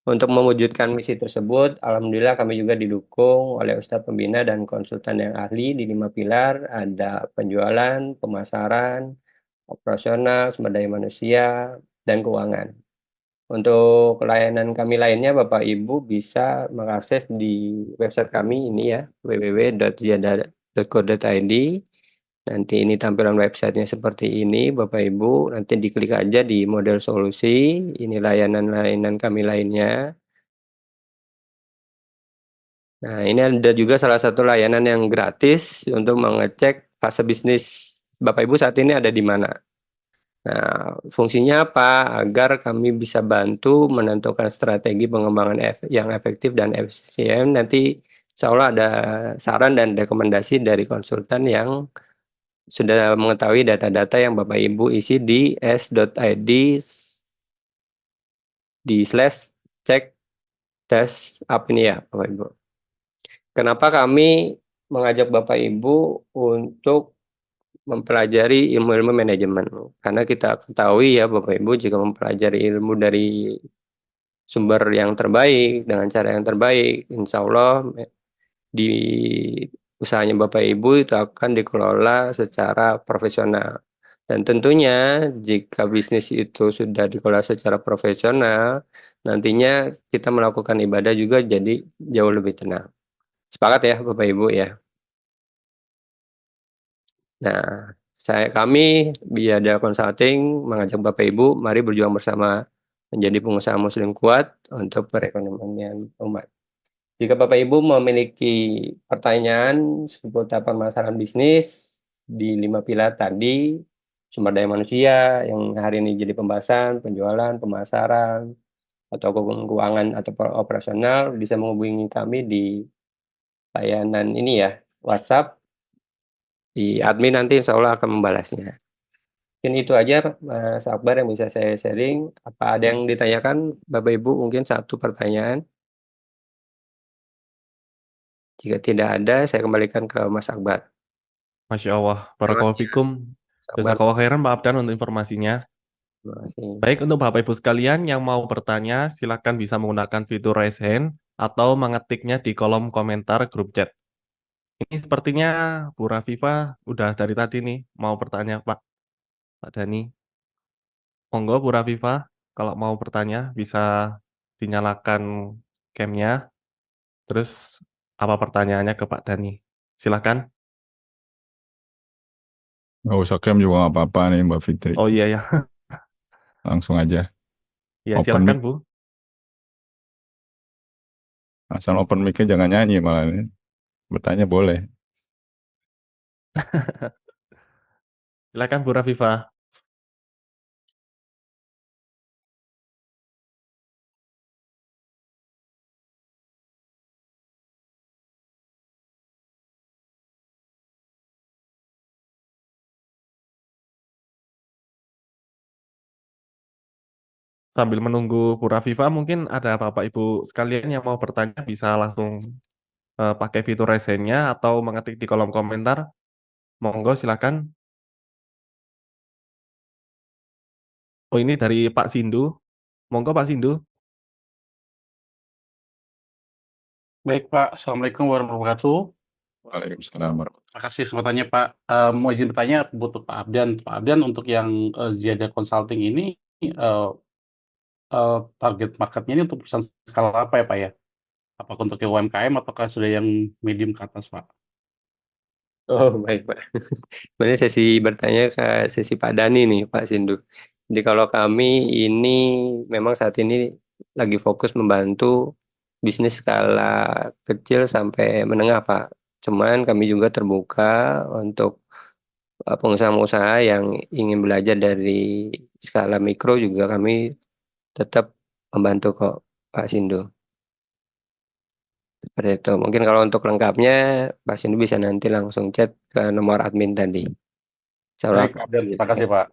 Untuk mewujudkan misi tersebut, alhamdulillah kami juga didukung oleh Ustadz Pembina dan konsultan yang ahli di 5 pilar, ada penjualan, pemasaran, operasional, sumber daya manusia, dan keuangan. Untuk layanan kami lainnya, Bapak Ibu bisa mengakses di website kami ini ya, www.ziyadah.co.id. Nanti ini tampilan websitenya seperti ini, Bapak Ibu. Nanti diklik aja di model solusi. Ini layanan-layanan kami lainnya. Nah, ini ada juga salah satu layanan yang gratis untuk mengecek fase bisnis Bapak Ibu saat ini ada di mana. Nah, fungsinya apa? Agar kami bisa bantu menentukan strategi pengembangan yang efektif dan efisien. Nanti insya Allah ada saran dan rekomendasi dari konsultan yang sudah mengetahui data-data yang Bapak Ibu isi di s.id di /cek-up ini ya Bapak Ibu. Kenapa kami mengajak Bapak Ibu untuk mempelajari ilmu-ilmu manajemen? Karena kita ketahui ya Bapak Ibu, jika mempelajari ilmu dari sumber yang terbaik, dengan cara yang terbaik, insya Allah di usahanya Bapak Ibu itu akan dikelola secara profesional. Dan tentunya jika bisnis itu sudah dikelola secara profesional, nantinya kita melakukan ibadah juga jadi jauh lebih tenang. Sepakat ya Bapak Ibu ya. Nah, kami Ziyadah Consulting mengajak Bapak Ibu, mari berjuang bersama menjadi pengusaha Muslim kuat untuk perekonomian umat. Jika Bapak Ibu memiliki pertanyaan seputar permasalahan bisnis di 5 pilar tadi, sumber daya manusia yang hari ini jadi pembahasan, penjualan, pemasaran, atau keuangan atau operasional bisa menghubungi kami di layanan ini ya, WhatsApp. Di admin nanti insya Allah akan membalasnya. Mungkin itu aja Mas Akbar yang bisa saya sharing. Apa ada yang ditanyakan Bapak Ibu? Mungkin satu pertanyaan. Jika tidak ada, saya kembalikan ke Mas Akbar. Masya Allah, Terima barakallahu kasih ya, fikum. Mas Akbar. Jazakallah khairan Pak Abdan untuk informasinya. Terima kasih. Baik, untuk Bapak Ibu sekalian yang mau bertanya, silakan bisa menggunakan fitur raise hand atau mengetiknya di kolom komentar grup chat. Ini sepertinya Bu Rafifa udah dari tadi nih mau bertanya Pak Dani. Monggo Bu Rafifa, kalau mau bertanya bisa dinyalakan cam-nya. Terus apa pertanyaannya ke Pak Dani? Silakan. Nggak usah cam juga nggak apa-apa nih Mbak Fitri. Oh iya ya, Langsung aja. ya Open silakan mic. Bu. Asal open mic-nya jangan nyanyi malah nih. Bertanya boleh. Silakan Bu Rafifa. Sambil menunggu Bu Rafifa, mungkin ada Bapak Ibu sekalian yang mau bertanya bisa langsung pakai fitur raise hand-nya atau mengetik di kolom komentar. Monggo silakan. Oh ini dari Pak Sindu. Monggo Pak Sindu. Baik Pak, Assalamualaikum warahmatullahi wabarakatuh. Waalaikumsalam warahmatullahi Terima kasih kesempatannya Pak. Mau izin bertanya butuh Pak Abdan. Pak Abdan untuk yang Ziyadah Consulting ini target marketnya ini untuk perusahaan skala apa ya Pak ya? Apakah untuk yang UMKM ataukah sudah yang medium ke atas Pak? Oh baik Pak. Sebenarnya sesi bertanya ke sesi Pak Dani nih Pak Sindu. Jadi kalau kami ini memang saat ini lagi fokus membantu bisnis skala kecil sampai menengah Pak. Cuman kami juga terbuka untuk pengusaha-pengusaha yang ingin belajar dari skala mikro juga kami tetap membantu kok Pak Sindu. Seperti itu. Mungkin kalau untuk lengkapnya Pak Sindu bisa nanti langsung chat ke nomor admin tadi. Insya Allah Baik Pak Abdan, terima kasih Pak.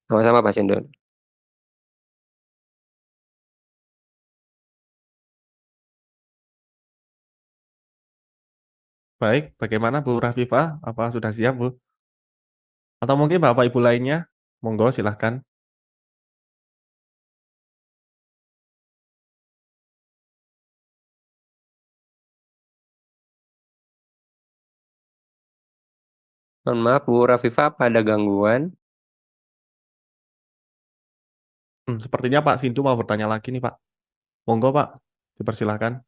sama-sama Pak Sindu. Baik, bagaimana Bu Rafifa? Apa sudah siap Bu? Atau mungkin Bapak Ibu lainnya? Monggo silahkan. Mohon maaf Bu Rafifa, apa ada gangguan? Sepertinya Pak Sindu mau bertanya lagi nih Pak. Monggo Pak, dipersilahkan.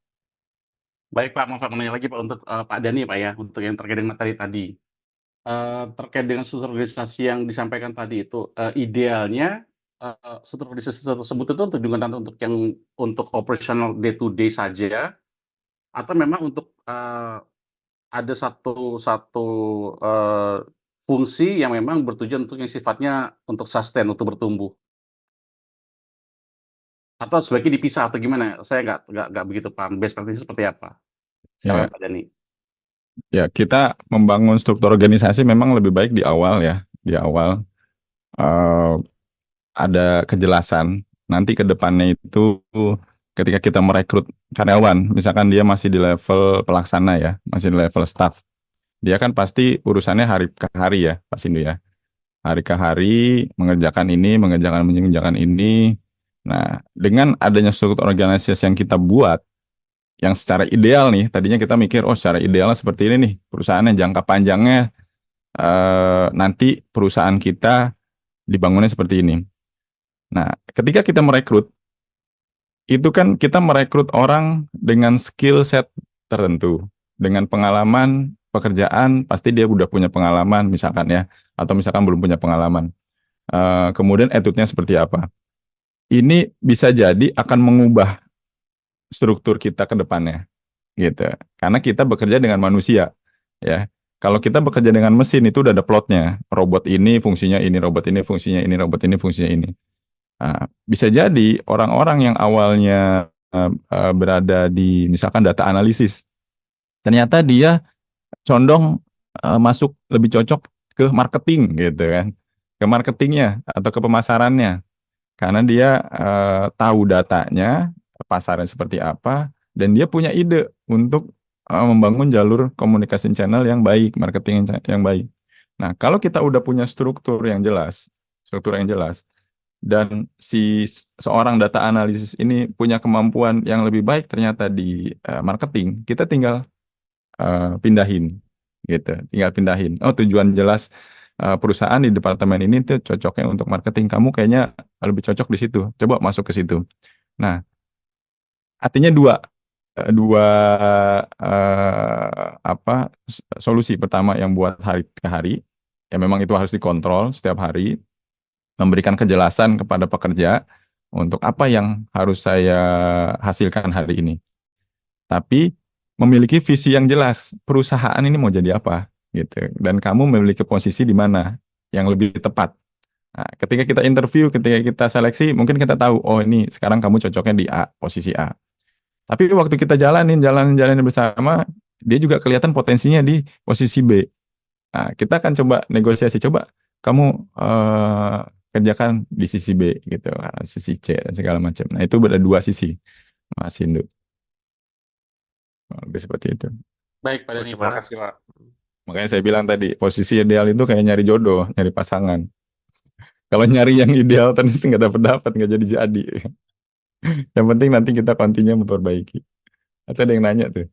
Baik Pak, mau menanya lagi Pak untuk Pak Dani Pak ya, untuk yang terkait dengan materi tadi. Terkait dengan struktur organisasi yang disampaikan tadi itu, idealnya struktur organisasi tersebut itu untuk digunakan untuk operasional day to day saja, atau memang untuk ada satu fungsi yang memang bertujuan untuk yang sifatnya untuk sustain, untuk bertumbuh? Atau sebaiknya dipisah atau gimana? Saya nggak begitu paham, best practice seperti apa? Ya, Silakan Pak Dani. ya kita membangun struktur organisasi memang lebih baik di awal ya. Di awal eh, ada kejelasan. Nanti ke depannya itu ketika kita merekrut karyawan, misalkan dia masih di level pelaksana ya, masih di level staff, dia kan pasti urusannya hari ke hari ya, Pak Sindu ya. Hari ke hari mengerjakan ini. Nah, dengan adanya struktur organisasi yang kita buat, yang secara ideal nih, tadinya kita mikir, oh secara idealnya seperti ini nih, perusahaannya jangka panjangnya nanti perusahaan kita dibangunnya seperti ini. Nah, ketika kita merekrut, itu kan kita merekrut orang dengan skill set tertentu, dengan pengalaman pekerjaan, pasti dia udah punya pengalaman misalkan ya, atau misalkan belum punya pengalaman. Kemudian attitude-nya seperti apa. Ini bisa jadi akan mengubah struktur kita ke depannya, gitu. Karena kita bekerja dengan manusia, ya. Kalau kita bekerja dengan mesin itu udah ada plotnya. Robot ini fungsinya ini, robot ini fungsinya ini, robot ini fungsinya ini. Nah, bisa jadi orang-orang yang awalnya berada di misalkan data analisis, ternyata dia condong masuk lebih cocok ke marketing gitu kan, ke marketingnya atau ke pemasarannya, karena dia tahu datanya, pasarnya seperti apa, dan dia punya ide untuk membangun jalur communication channel yang baik, marketing yang baik. Nah, kalau kita udah punya struktur yang jelas, dan si seorang data analisis ini punya kemampuan yang lebih baik ternyata di marketing, kita tinggal pindahin gitu, tinggal pindahin. Oh, tujuan jelas perusahaan di departemen ini tuh cocoknya untuk marketing. Kamu kayaknya lebih cocok di situ. Coba masuk ke situ. Nah, artinya dua solusi. Pertama yang buat hari ke hari, ya memang itu harus dikontrol setiap hari, memberikan kejelasan kepada pekerja untuk apa yang harus saya hasilkan hari ini. Tapi memiliki visi yang jelas, perusahaan ini mau jadi apa gitu. Dan kamu memiliki posisi di mana yang lebih tepat. Nah, ketika kita interview, ketika kita seleksi, mungkin kita tahu, oh ini sekarang kamu cocoknya di A, posisi A. Tapi waktu kita jalanin bersama, dia juga kelihatan potensinya di posisi B. Nah, kita akan coba negosiasi, coba kamu kerjakan di sisi B gitu, sisi C dan segala macam. Nah, itu ada dua sisi, Mas Hindu. Lebih seperti itu. Baik, Pak Dani, terima Bagaimana? kasih, Pak. Makanya saya bilang tadi, posisi ideal itu kayak nyari jodoh, nyari pasangan. Kalau nyari yang ideal terus nggak dapat, nggak jadi. Yang penting nanti kita kontinya memperbaiki. Atau ada yang nanya tuh.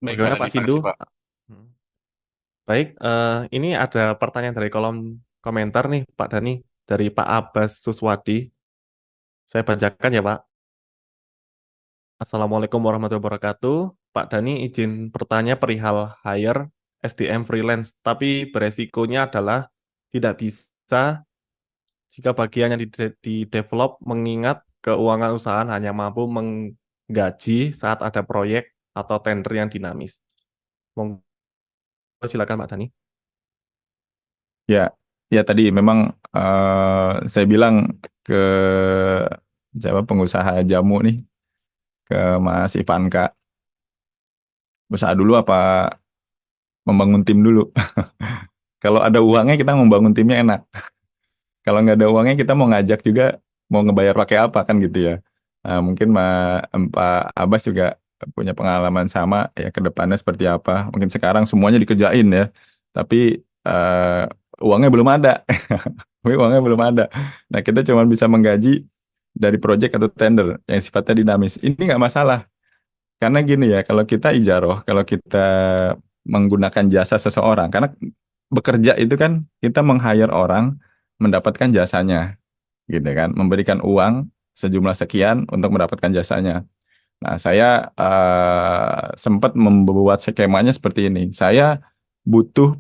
Baik, Bagaimana Pak Pak Dani, Sindu? makasih, Pak. Baik, ini ada pertanyaan dari kolom komentar nih, Pak Dani, dari Pak Abbas Suswadi. Saya bacakan ya, Pak. Assalamualaikum warahmatullahi wabarakatuh. Pak Dani izin bertanya perihal hire SDM freelance, tapi beresikonya adalah tidak bisa jika bagian yang di-develop mengingat keuangan usaha hanya mampu menggaji saat ada proyek atau tender yang dinamis. Monggo silakan Pak Dani. Ya, ya tadi memang saya bilang ke siapa pengusaha jamu nih, ke Mas Ivanka, usaha dulu apa membangun tim dulu. Kalau ada uangnya kita membangun timnya enak. Kalau nggak ada uangnya kita mau ngajak juga, mau ngebayar pakai apa kan gitu ya. Nah, mungkin Pak Abbas juga punya pengalaman sama ya, ke depannya seperti apa. Mungkin sekarang semuanya dikerjain ya, tapi uangnya belum ada. Tapi uangnya belum ada. Nah, kita cuma bisa menggaji dari project atau tender yang sifatnya dinamis. Ini nggak masalah. Karena gini ya, kalau kita ijaroh, kalau kita menggunakan jasa seseorang, karena bekerja itu kan kita meng-hire orang, mendapatkan jasanya, gitu kan, memberikan uang sejumlah sekian untuk mendapatkan jasanya. Nah, saya sempat membuat skemanya seperti ini. Saya butuh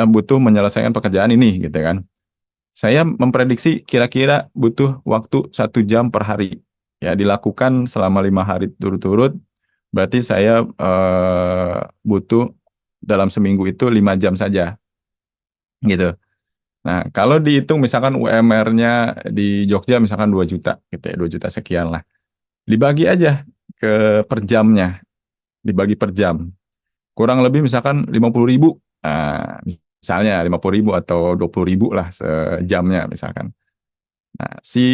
butuh menyelesaikan pekerjaan ini, gitu kan. Saya memprediksi kira-kira butuh waktu 1 jam per hari. Ya, dilakukan selama 5 hari turut-turut. Berarti saya butuh dalam seminggu itu 5 jam saja, gitu. Nah, kalau dihitung misalkan UMR-nya di Jogja misalkan 2 juta, gitu ya, 2 juta sekian lah. Dibagi aja ke per jamnya, dibagi per jam. Kurang lebih misalkan 50.000. Nah, misalnya 50.000 atau 20.000 lah sejamnya misalkan. Nah, si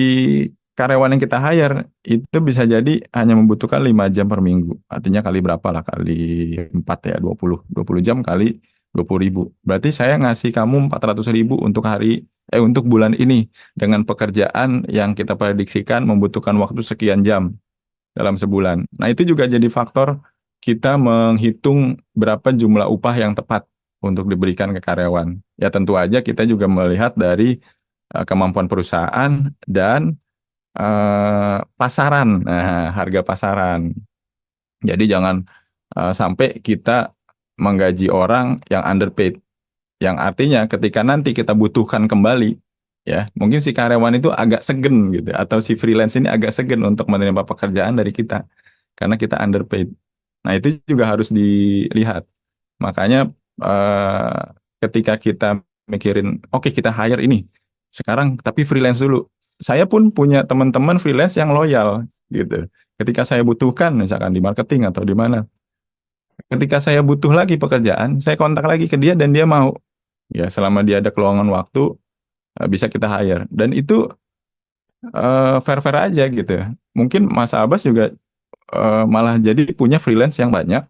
karyawan yang kita hire itu bisa jadi hanya membutuhkan 5 jam per minggu. Artinya kali berapa lah? Kali 4 ya, 20 jam kali 20.000. Berarti saya ngasih kamu 400.000 untuk bulan ini dengan pekerjaan yang kita prediksikan membutuhkan waktu sekian jam dalam sebulan. Nah, itu juga jadi faktor kita menghitung berapa jumlah upah yang tepat untuk diberikan ke karyawan. Ya tentu aja kita juga melihat dari kemampuan perusahaan dan pasaran, harga pasaran. Jadi jangan sampai kita menggaji orang yang underpaid, yang artinya ketika nanti kita butuhkan kembali, ya mungkin si karyawan itu agak segen gitu, atau si freelance ini agak segen untuk menerima pekerjaan dari kita karena kita underpaid. Nah, itu juga harus dilihat. Makanya ketika kita mikirin, oke, kita hire ini, sekarang tapi freelance dulu. Saya pun punya teman-teman freelance yang loyal gitu. Ketika saya butuhkan, misalkan di marketing atau di mana, ketika saya butuh lagi pekerjaan, saya kontak lagi ke dia dan dia mau. Ya, selama dia ada kelowongan waktu, bisa kita hire. Dan itu fair-fair aja gitu. Mungkin Mas Abbas juga malah jadi punya freelance yang banyak.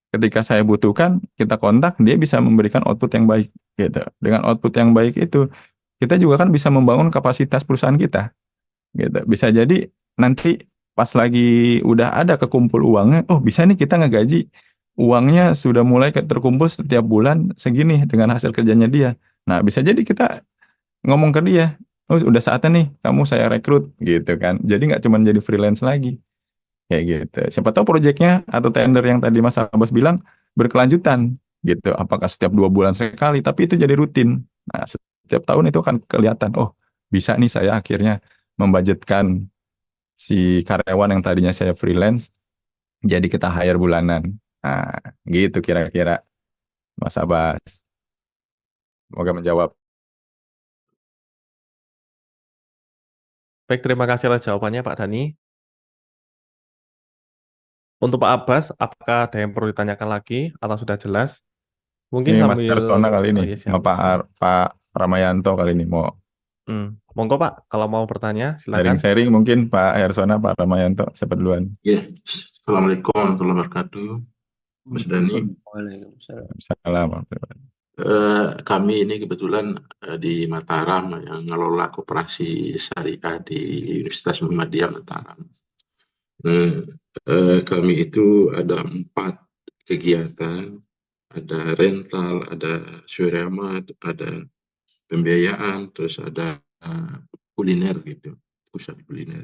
Ketika saya butuhkan, kita kontak, dia bisa memberikan output yang baik gitu. Dengan output yang baik itu, kita juga kan bisa membangun kapasitas perusahaan kita gitu. Bisa jadi nanti pas lagi udah ada kekumpul uangnya, oh bisa nih kita ngegaji, uangnya sudah mulai terkumpul setiap bulan segini dengan hasil kerjanya dia. Nah, bisa jadi kita ngomong ke dia, oh udah saatnya nih kamu saya rekrut gitu kan. Jadi nggak cuma jadi freelance lagi kayak gitu. Siapa tahu proyeknya atau tender yang tadi Mas Abbas bilang berkelanjutan gitu. Apakah setiap 2 bulan sekali, tapi itu jadi rutin. Nah, setiap tahun itu akan kelihatan, oh bisa nih saya akhirnya membudgetkan si karyawan yang tadinya saya freelance, jadi kita hire bulanan. Nah, gitu kira-kira Mas Abbas. Semoga menjawab. Baik, terima kasih atas jawabannya Pak Dani. Untuk Pak Abbas, apakah ada yang perlu ditanyakan lagi atau sudah jelas? Mungkin Ini Mas sambil Hersona kali ini, iya, sama siap. Pak Ramayanto kali ini mau Monggo Pak, kalau mau bertanya silakan. sharing-sharing mungkin Pak Hersona, Pak Ramayanto, siapa duluan? Ya, Assalamualaikum warahmatullahi wabarakatuh, Mas Dani. Waalaikumsalam. Salam. Kami ini kebetulan di Mataram yang ngelola koperasi syariah di Universitas Muhammadiyah Mataram. Kami itu ada 4 kegiatan, ada rental, ada syuriamat, ada pembiayaan, terus ada kuliner gitu, pusat kuliner.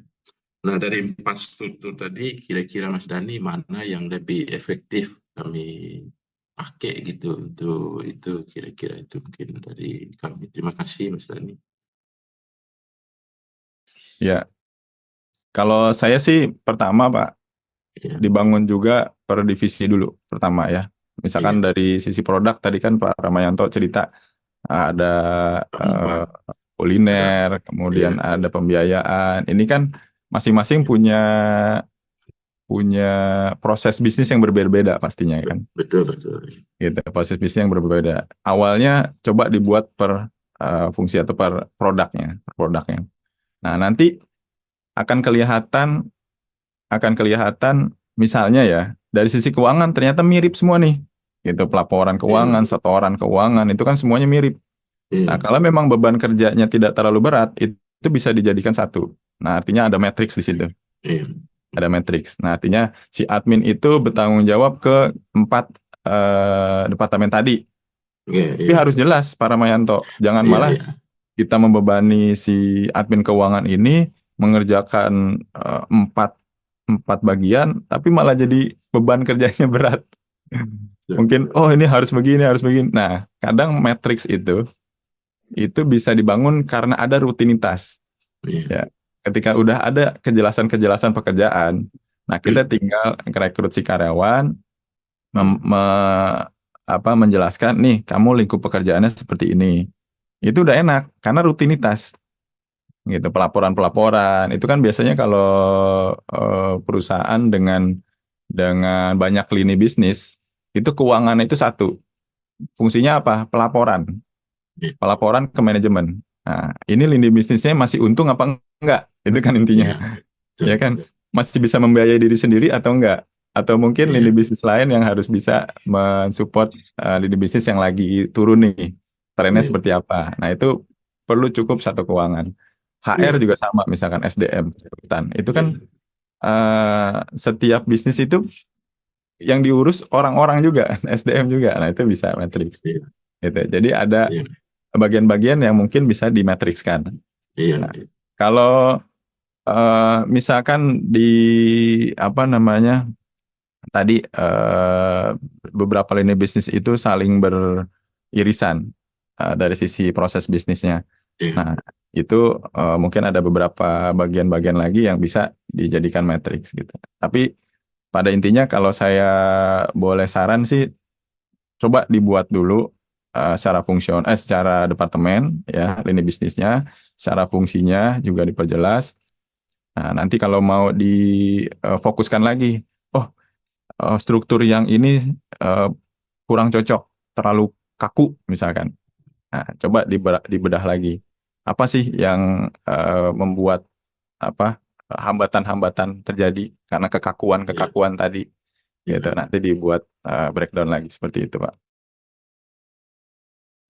Nah, dari 4 struktur tadi, kira-kira Mas Dani mana yang lebih efektif kami pakai gitu untuk itu, kira-kira itu mungkin dari kami. Terima kasih Mas Dani. Ya, kalau saya sih pertama Pak, Ya. dibangun juga per divisi dulu pertama ya. Misalkan dari sisi produk tadi kan Pak Ramayanto cerita ada kuliner, kemudian ada pembiayaan. Ini kan masing-masing punya proses bisnis yang berbeda-beda pastinya kan. Betul. Gitu, proses bisnis yang berbeda. Awalnya coba dibuat per fungsi atau per produknya. Nah, nanti akan kelihatan misalnya ya, dari sisi keuangan ternyata mirip semua nih. Gitu, pelaporan keuangan, setoran keuangan, itu kan semuanya mirip. Nah, kalau memang beban kerjanya tidak terlalu berat, itu bisa dijadikan satu. Nah, artinya ada matriks di situ. Ada matriks. Nah, artinya si admin itu bertanggung jawab ke 4 departemen tadi. Tapi harus jelas Pak Ramayanto, jangan malah kita membebani si admin keuangan ini mengerjakan 4 bagian, tapi malah jadi beban kerjanya berat. Mungkin, oh ini harus begini. Nah, kadang matriks itu bisa dibangun karena ada rutinitas. Ya, ketika udah ada kejelasan pekerjaan, nah kita tinggal rekrut si karyawan, menjelaskan nih kamu lingkup pekerjaannya seperti ini. Itu udah enak karena rutinitas. Gitu, pelaporan itu kan biasanya kalau perusahaan dengan banyak lini bisnis, itu keuangan itu satu. Fungsinya apa? Pelaporan ke manajemen. Nah, ini lini bisnisnya masih untung apa enggak? Itu kan intinya. Ya kan? Masih bisa membiayai diri sendiri atau enggak? Atau mungkin lini bisnis lain yang harus bisa mensupport lini bisnis yang lagi turun nih. Trennya seperti apa? Nah, itu perlu cukup satu keuangan. HR juga sama, misalkan SDM. Itu kan setiap bisnis itu yang diurus orang-orang juga, SDM juga. Nah, itu bisa matriks. Gitu. Jadi ada bagian-bagian yang mungkin bisa dimatrikskan. Nah, kalau misalkan di tadi beberapa lini bisnis itu saling beririsan dari sisi proses bisnisnya. Nah, itu mungkin ada beberapa bagian-bagian lagi yang bisa dijadikan matriks gitu. Tapi pada intinya kalau saya boleh saran sih, coba dibuat dulu secara departemen ya, lini bisnisnya, secara fungsinya juga diperjelas. Nah, nanti kalau mau difokuskan lagi, oh struktur yang ini kurang cocok, terlalu kaku misalkan. Nah, coba dibedah lagi. Apa sih yang membuat hambatan-hambatan terjadi karena kekakuan tadi, gitu. Nanti dibuat breakdown lagi seperti itu, Pak.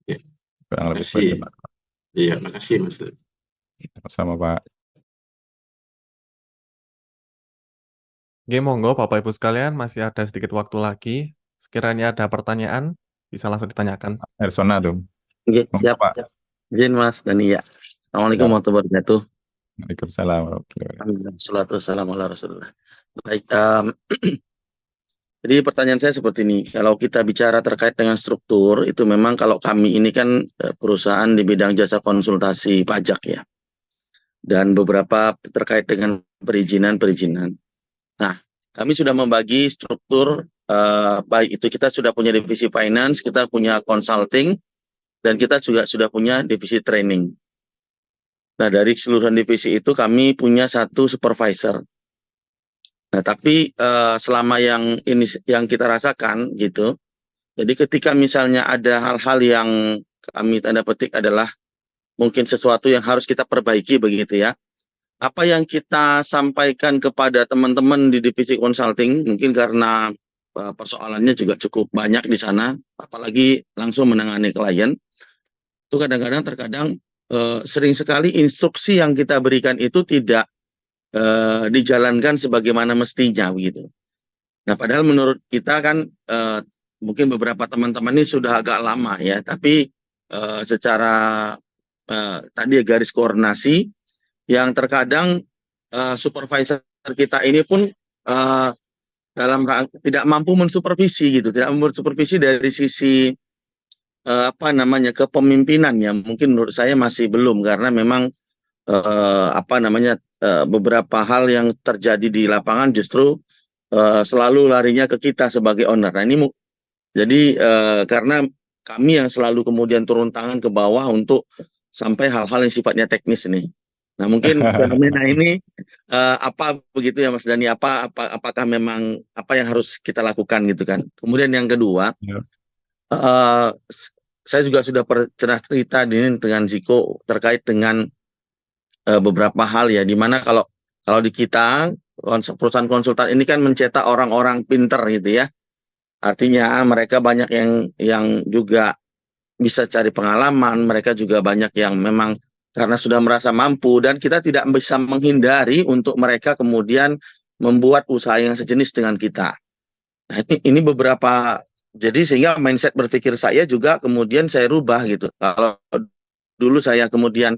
Ya, Kurang lebih makasih. seperti itu, Pak. Iya, makasih Mas. Sama Pak. Oke, monggo Bapak Ibu sekalian, masih ada sedikit waktu lagi. Sekiranya ada pertanyaan, bisa langsung ditanyakan. Ersona tuh. Oke, Monggo, siap. Pak. Izin Mas Dani ya. Assalamualaikum Ya. warahmatullahi wabarakatuh. Waalaikumsalam warahmatullahi wabarakatuh. Alhamdulillah, salatu wassalamu ala Rasulullah. Baik, jadi pertanyaan saya seperti ini, kalau kita bicara terkait dengan struktur, itu memang kalau kami ini kan perusahaan di bidang jasa konsultasi pajak ya, dan beberapa terkait dengan perizinan. Nah, kami sudah membagi struktur, baik itu kita sudah punya divisi finance, kita punya consulting, dan kita juga sudah punya divisi training. Nah, dari keseluruhan divisi itu kami punya satu supervisor. Nah, tapi selama yang kita rasakan gitu, jadi ketika misalnya ada hal-hal yang kami tanda petik adalah mungkin sesuatu yang harus kita perbaiki begitu ya. Apa yang kita sampaikan kepada teman-teman di divisi consulting, mungkin karena persoalannya juga cukup banyak di sana, apalagi langsung menangani klien, itu terkadang sering sekali instruksi yang kita berikan itu tidak dijalankan sebagaimana mestinya begitu. Nah, padahal menurut kita kan mungkin beberapa teman-teman ini sudah agak lama ya, tapi secara tadi garis koordinasi yang terkadang supervisor kita ini pun tidak mampu mensupervisi gitu, tidak mampu mensupervisi dari sisi kepemimpinan ya, mungkin menurut saya masih belum, karena memang beberapa hal yang terjadi di lapangan justru selalu larinya ke kita sebagai owner. Nah ini jadi karena kami yang selalu kemudian turun tangan ke bawah untuk sampai hal-hal yang sifatnya teknis nih. Nah mungkin fenomena ini apa begitu ya Mas Dani? Apakah memang apa yang harus kita lakukan gitu kan? Kemudian yang kedua, saya juga sudah pernah cerita dengan Ziko terkait dengan beberapa hal ya, dimana kalau di kita perusahaan konsultan ini kan mencetak orang-orang pinter gitu ya. Artinya mereka banyak yang juga bisa cari pengalaman, mereka juga banyak yang memang karena sudah merasa mampu, dan kita tidak bisa menghindari untuk mereka kemudian membuat usaha yang sejenis dengan kita. Nah, ini beberapa, jadi sehingga mindset berpikir saya juga kemudian saya rubah gitu. Kalau dulu saya kemudian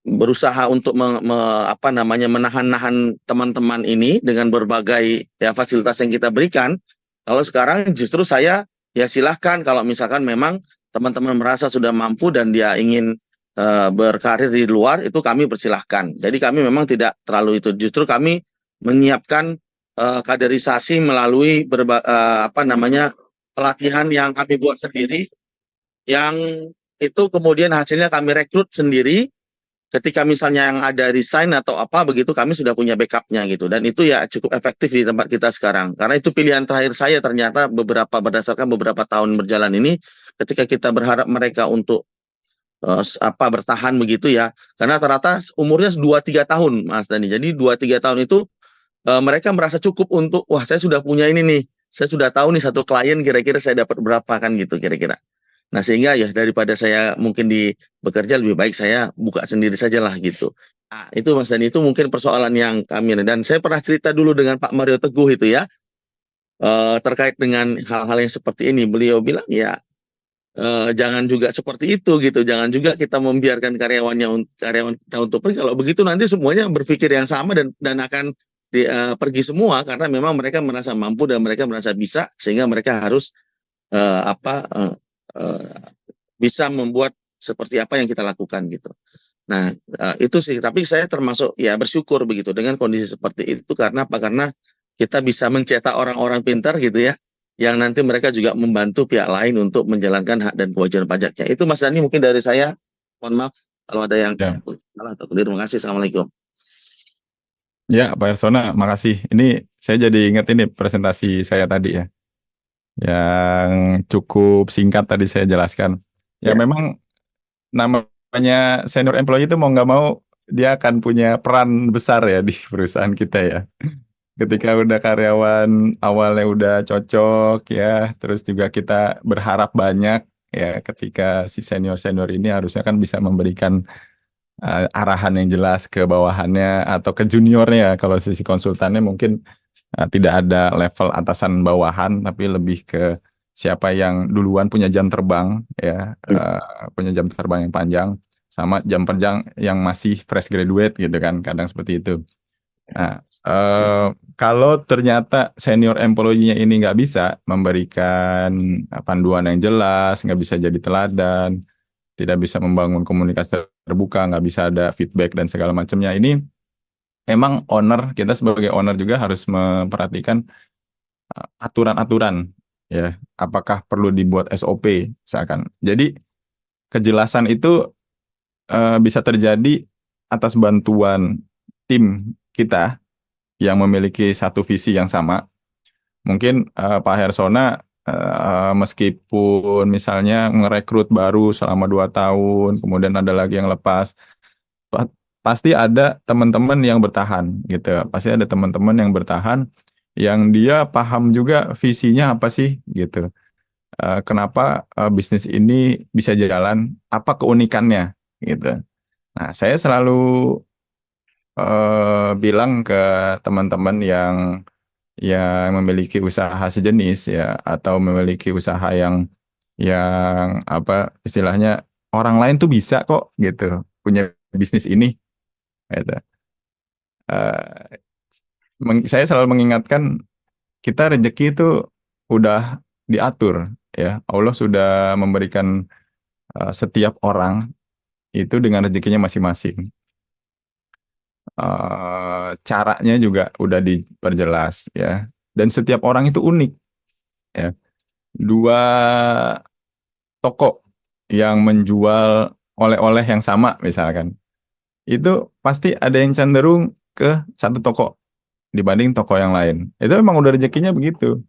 berusaha untuk menahan-nahan teman-teman ini dengan berbagai ya fasilitas yang kita berikan. Kalau sekarang justru saya ya silahkan, kalau misalkan memang teman-teman merasa sudah mampu dan dia ingin berkarir di luar, itu kami persilahkan. Jadi kami memang tidak terlalu itu, justru kami menyiapkan kaderisasi melalui pelatihan yang kami buat sendiri, yang itu kemudian hasilnya kami rekrut sendiri. Ketika misalnya yang ada resign atau apa begitu, kami sudah punya backupnya gitu, dan itu ya cukup efektif di tempat kita sekarang, karena itu pilihan terakhir saya ternyata berdasarkan beberapa tahun berjalan ini, ketika kita berharap mereka untuk bertahan begitu ya, karena rata-rata umurnya 2-3 tahun Mas Dani, jadi 2-3 tahun itu mereka merasa cukup untuk wah saya sudah punya ini nih, saya sudah tahu nih satu klien kira-kira saya dapat berapa kan gitu kira-kira. Nah sehingga ya daripada saya mungkin bekerja, lebih baik saya buka sendiri sajalah gitu. Nah, itu Mas Dani, itu mungkin persoalan yang kami, dan saya pernah cerita dulu dengan Pak Mario Teguh itu ya, terkait dengan hal-hal yang seperti ini. Beliau bilang ya jangan juga seperti itu gitu, jangan juga kita membiarkan karyawan kita untuk pergi. Kalau begitu nanti semuanya berpikir yang sama dan akan pergi semua, karena memang mereka merasa mampu dan mereka merasa bisa, sehingga mereka harus bisa membuat seperti apa yang kita lakukan gitu. Nah itu sih, tapi saya termasuk ya bersyukur begitu dengan kondisi seperti itu, karena apa? Karena kita bisa mencetak orang-orang pintar gitu ya, yang nanti mereka juga membantu pihak lain untuk menjalankan hak dan kewajiban pajaknya. Itu Mas Dani mungkin dari saya. Mohon maaf kalau ada yang Ya, salah atau keliru. Terima kasih. Assalamualaikum. ya Pak Ersona, makasih. Ini saya jadi ingat ini presentasi saya tadi ya, yang cukup singkat tadi saya jelaskan. Ya Ya. memang namanya senior employee itu mau nggak mau dia akan punya peran besar ya di perusahaan kita ya. Ketika udah karyawan awalnya udah cocok ya, terus juga kita berharap banyak ya ketika si senior-senior ini harusnya kan bisa memberikan arahan yang jelas ke bawahannya atau ke juniornya. Kalau sisi konsultannya mungkin tidak ada level atasan bawahan, tapi lebih ke siapa yang duluan punya jam terbang ya, punya jam terbang yang panjang sama jam terbang yang masih fresh graduate gitu kan, kadang seperti itu. Nah, kalau ternyata senior employee-nya ini nggak bisa memberikan panduan yang jelas, nggak bisa jadi teladan, tidak bisa membangun komunikasi terbuka, nggak bisa ada feedback dan segala macamnya, ini memang kita sebagai owner juga harus memperhatikan aturan-aturan ya, apakah perlu dibuat SOP misalkan. Jadi kejelasan itu bisa terjadi atas bantuan tim kita yang memiliki satu visi yang sama. Mungkin Pak Hersona meskipun misalnya ngerekrut baru selama 2 tahun, kemudian ada lagi yang lepas, pasti ada teman-teman yang bertahan gitu. Pasti ada teman-teman yang bertahan yang dia paham juga visinya apa sih gitu. Kenapa bisnis ini bisa jalan, apa keunikannya gitu. Nah, saya selalu bilang ke teman-teman yang memiliki usaha sejenis ya, atau memiliki usaha yang apa istilahnya, orang lain tuh bisa kok gitu punya bisnis ini gitu. Eh, saya selalu mengingatkan, kita rezeki itu udah diatur ya, Allah sudah memberikan setiap orang itu dengan rezekinya masing-masing. Caranya juga udah diperjelas ya, dan setiap orang itu unik ya. 2 toko yang menjual oleh-oleh yang sama misalkan, itu pasti ada yang cenderung ke satu toko dibanding toko yang lain. Itu memang udah rezekinya begitu.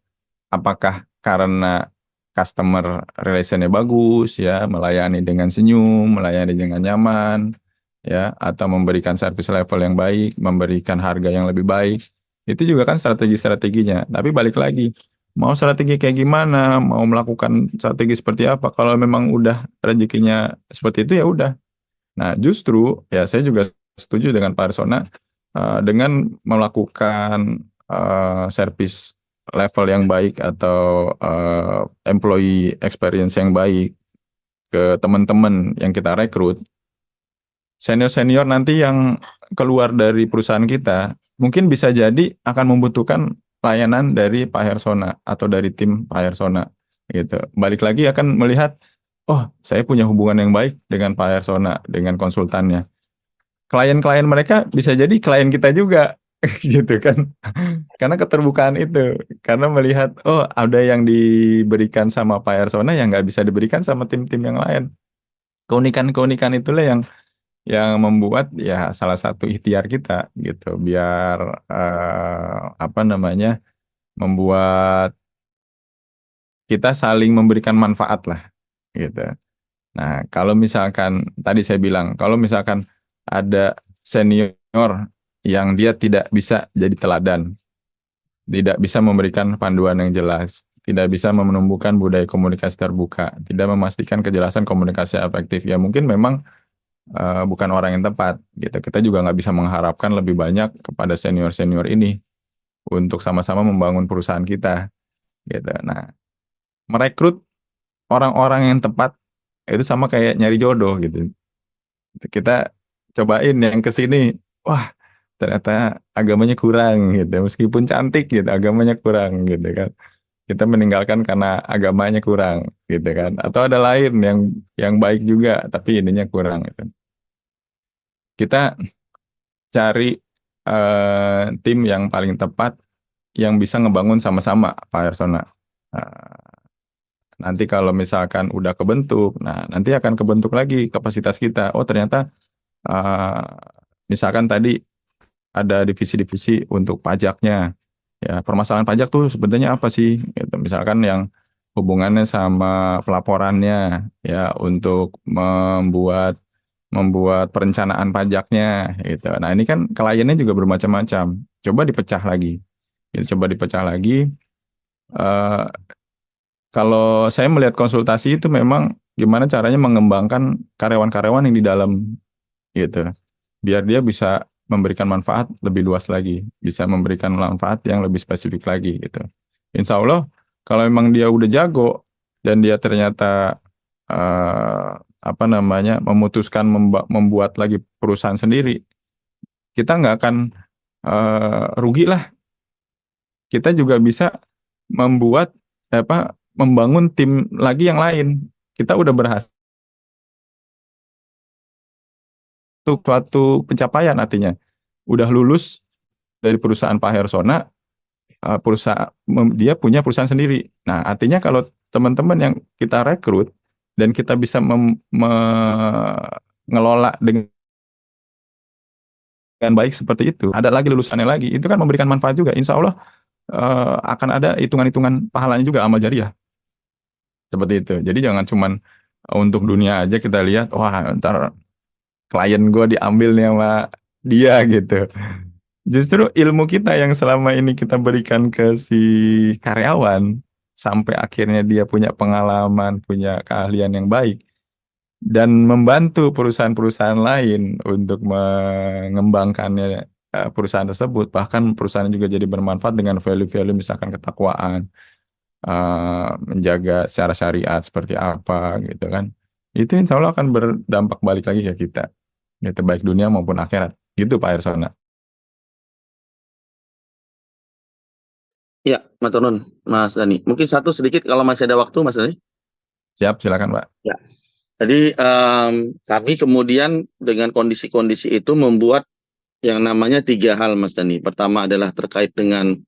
Apakah karena customer relation-nya bagus ya, melayani dengan senyum, melayani dengan nyaman ya, atau memberikan service level yang baik, memberikan harga yang lebih baik. Itu juga kan strategi-strateginya. Tapi balik lagi, mau strategi kayak gimana, mau melakukan strategi seperti apa, kalau memang udah rezekinya seperti itu ya udah. Nah, justru ya saya juga setuju dengan Pak Arsona, dengan melakukan service level yang baik atau employee experience yang baik ke teman-teman yang kita rekrut, senior-senior nanti yang keluar dari perusahaan kita mungkin bisa jadi akan membutuhkan layanan dari Pak Hersona atau dari tim Pak Hersona gitu. Balik lagi akan melihat, oh saya punya hubungan yang baik dengan Pak Hersona, dengan konsultannya. Klien-klien mereka bisa jadi klien kita juga gitu kan. Karena keterbukaan itu, karena melihat oh ada yang diberikan sama Pak Hersona yang nggak bisa diberikan sama tim-tim yang lain. Keunikan-keunikan itulah yang membuat ya salah satu ikhtiar kita gitu, biar apa namanya, membuat kita saling memberikan manfaat lah gitu. Nah, kalau misalkan tadi saya bilang, kalau misalkan ada senior yang dia tidak bisa jadi teladan, tidak bisa memberikan panduan yang jelas, tidak bisa menumbuhkan budaya komunikasi terbuka, tidak memastikan kejelasan komunikasi efektif, ya mungkin memang bukan orang yang tepat gitu. Kita juga nggak bisa mengharapkan lebih banyak kepada senior-senior ini untuk sama-sama membangun perusahaan kita gitu. Nah, merekrut orang-orang yang tepat itu sama kayak nyari jodoh gitu. Kita cobain yang ke sini, wah ternyata agamanya kurang gitu. Meskipun cantik gitu, agamanya kurang gitu kan. Kita meninggalkan karena agamanya kurang gitu kan. Atau ada lain yang baik juga tapi ininya kurang gitu. Kita cari tim yang paling tepat yang bisa ngebangun sama-sama Pak Hersona. Nah, nanti kalau misalkan udah kebentuk, nah nanti akan kebentuk lagi kapasitas kita. Oh ternyata eh, misalkan tadi ada divisi-divisi untuk pajaknya. Ya, permasalahan pajak tuh sebenarnya apa sih? Gitu. Misalkan yang hubungannya sama pelaporannya, ya untuk membuat membuat perencanaan pajaknya, gitu. Nah ini kan kliennya juga bermacam-macam. Coba dipecah lagi. Gitu, coba dipecah lagi. Eh, Kalau saya melihat konsultasi itu memang gimana caranya mengembangkan karyawan-karyawan yang di dalam gitu. Biar dia bisa memberikan manfaat lebih luas lagi, bisa memberikan manfaat yang lebih spesifik lagi gitu. Insya Allah kalau memang dia udah jago dan dia ternyata eh, apa namanya memutuskan membuat lagi perusahaan sendiri, kita nggak akan rugi lah. Kita juga bisa membuat membangun tim lagi yang lain. Kita udah berhasil suatu pencapaian artinya. Udah lulus dari perusahaan Pak Hersona, dia punya perusahaan sendiri. Nah, artinya kalau teman-teman yang kita rekrut dan kita bisa mengelola dengan baik seperti itu, ada lagi lulusannya lagi, itu kan memberikan manfaat juga. Insya Allah akan ada hitungan-hitungan pahalanya juga amal jariah. Seperti itu. Jadi jangan cuman untuk dunia aja kita lihat, wah ntar klien gue diambil nih sama dia gitu. Justru ilmu kita yang selama ini kita berikan ke si karyawan, sampai akhirnya dia punya pengalaman, punya keahlian yang baik, dan membantu perusahaan-perusahaan lain untuk mengembangkannya perusahaan tersebut, bahkan perusahaan juga jadi bermanfaat dengan value-value misalkan ketakwaan, menjaga secara syariat seperti apa gitu kan. Itu insya Allah akan berdampak balik lagi ke kita. Gitu, baik dunia maupun akhirat. Gitu Pak Ersona. Ya, matur nuwun, Mas Dani. Mungkin satu sedikit kalau masih ada waktu, Mas Dani. Siap, silakan Pak. Ya. Jadi kami kemudian dengan kondisi-kondisi itu membuat yang namanya 3 hal, Mas Dani. Pertama adalah terkait dengan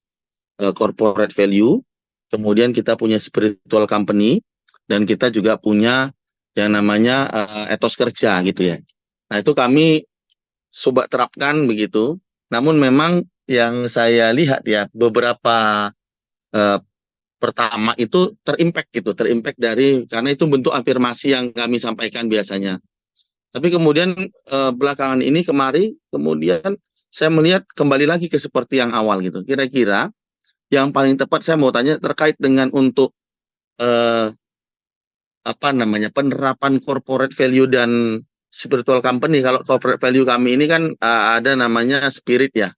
corporate value, kemudian kita punya spiritual company, dan kita juga punya yang namanya etos kerja gitu ya. Nah itu kami coba terapkan begitu. Namun memang yang saya lihat ya beberapa pertama itu terimpact dari karena itu bentuk afirmasi yang kami sampaikan biasanya. Tapi kemudian belakangan ini kemudian saya melihat kembali lagi ke seperti yang awal gitu. Kira-kira yang paling tepat saya mau tanya terkait dengan untuk penerapan corporate value dan spiritual company. Kalau corporate value kami ini kan ada namanya spirit ya.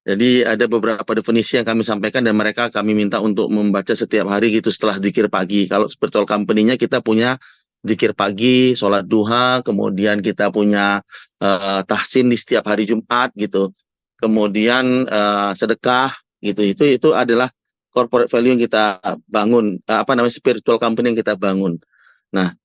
Jadi ada beberapa definisi yang kami sampaikan dan mereka kami minta untuk membaca setiap hari gitu setelah zikir pagi. Kalau spiritual company-nya kita punya zikir pagi, sholat duha, kemudian kita punya tahsin di setiap hari Jumat gitu. Kemudian sedekah gitu. Itu adalah corporate value yang kita bangun, spiritual company yang kita bangun. Nah,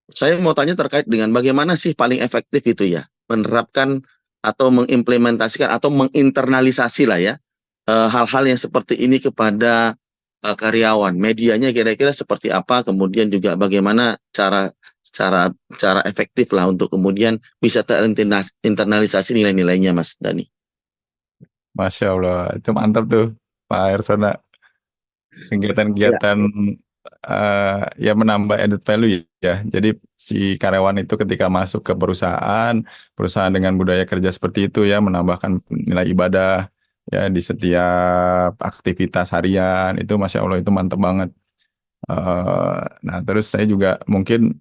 saya mau tanya terkait dengan bagaimana sih paling efektif itu ya menerapkan atau mengimplementasikan atau menginternalisasi lah ya hal-hal yang seperti ini kepada karyawan. Medianya kira-kira seperti apa, kemudian juga bagaimana cara efektif lah untuk kemudian bisa terinternalisasi nilai-nilainya, Mas Dani. Masya Allah, itu mantap tuh Pak Ersona. Kegiatan-kegiatan ya menambah added value ya. Jadi si karyawan itu ketika masuk ke perusahaan dengan budaya kerja seperti itu ya, menambahkan nilai ibadah ya di setiap aktivitas harian, itu Masya Allah itu mantap banget. Nah terus saya juga mungkin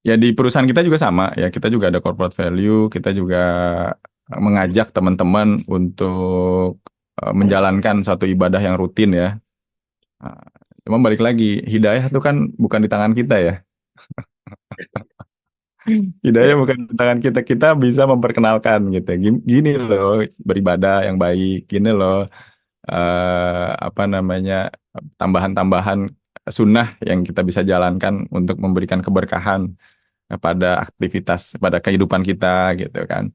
ya di perusahaan kita juga sama ya, kita juga ada corporate value, kita juga mengajak teman-teman untuk menjalankan suatu ibadah yang rutin ya. Nah, cuma balik lagi, hidayah itu kan bukan di tangan kita ya. Hidayah bukan di tangan kita. Kita bisa memperkenalkan gitu. Gini loh beribadah yang baik, gini loh tambahan-tambahan sunnah yang kita bisa jalankan untuk memberikan keberkahan pada aktivitas, pada kehidupan kita gitu kan.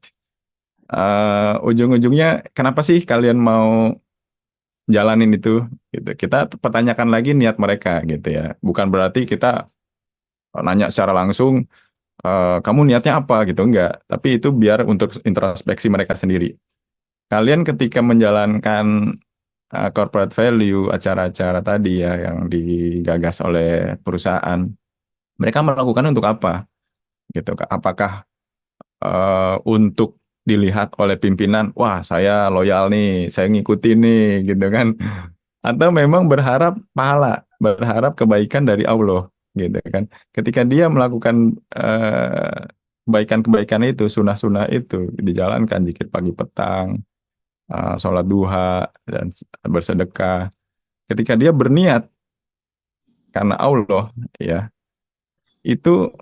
Ujung-ujungnya kenapa sih kalian mau jalanin itu gitu. Kita pertanyakan lagi niat mereka gitu ya. Bukan berarti kita nanya secara langsung kamu niatnya apa gitu, enggak. Tapi itu biar untuk introspeksi mereka sendiri. Kalian ketika menjalankan corporate value, acara-acara tadi ya yang digagas oleh perusahaan, mereka melakukan untuk apa gitu? Apakah untuk dilihat oleh pimpinan, wah saya loyal nih, saya ngikutin nih gitu kan? Atau memang berharap pahala, berharap kebaikan dari Allah gitu kan? Ketika dia melakukan kebaikan-kebaikan itu, sunnah-sunnah itu dijalankan zikir pagi petang, sholat duha dan bersedekah. Ketika dia berniat karena Allah, ya itu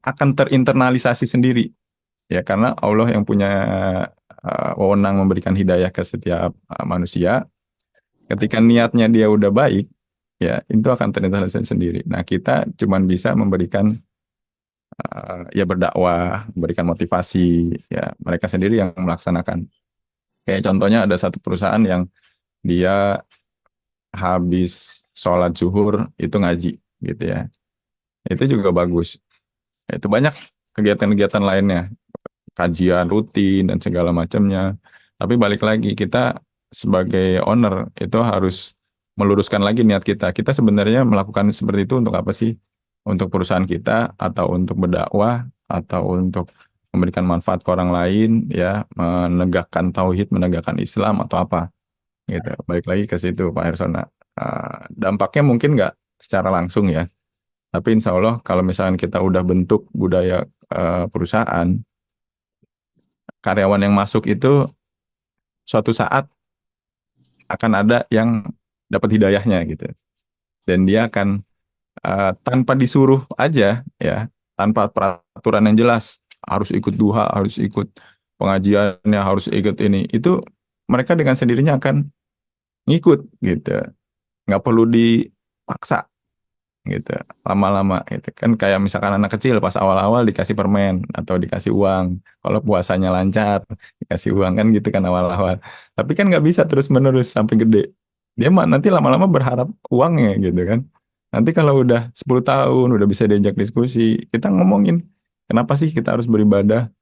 akan terinternalisasi sendiri, ya karena Allah yang punya wewenang memberikan hidayah ke setiap manusia. Ketika niatnya dia udah baik, ya itu akan terinternalisasi sendiri. Nah kita cuman bisa memberikan ya berdakwah, memberikan motivasi, ya mereka sendiri yang melaksanakan. Kayak contohnya ada satu perusahaan yang dia habis sholat zuhur itu ngaji gitu ya. Itu juga bagus. Itu banyak kegiatan-kegiatan lainnya, kajian rutin dan segala macamnya. Tapi balik lagi kita sebagai owner itu harus meluruskan lagi niat kita. Kita sebenarnya melakukan seperti itu untuk apa sih? Untuk perusahaan kita atau untuk berdakwah atau untuk memberikan manfaat ke orang lain ya, menegakkan tauhid, menegakkan Islam atau apa gitu. Balik lagi ke situ Pak Hersona. Dampaknya mungkin nggak secara langsung ya. Tapi insya Allah kalau misalnya kita udah bentuk budaya perusahaan, karyawan yang masuk itu suatu saat akan ada yang dapat hidayahnya gitu. Dan dia akan tanpa disuruh aja ya, tanpa peraturan yang jelas, harus ikut duha, harus ikut pengajiannya, harus ikut ini. Itu mereka dengan sendirinya akan ngikut gitu. Nggak perlu dipaksa gitu lama-lama gitu kan, kayak misalkan anak kecil pas awal-awal dikasih permen atau dikasih uang kalau puasanya lancar, dikasih uang kan gitu kan awal-awal, tapi kan nggak bisa terus menerus sampai gede, dia mah nanti lama-lama berharap uangnya gitu kan. Nanti kalau udah 10 tahun udah bisa diajak diskusi, kita ngomongin kenapa sih kita harus beribadah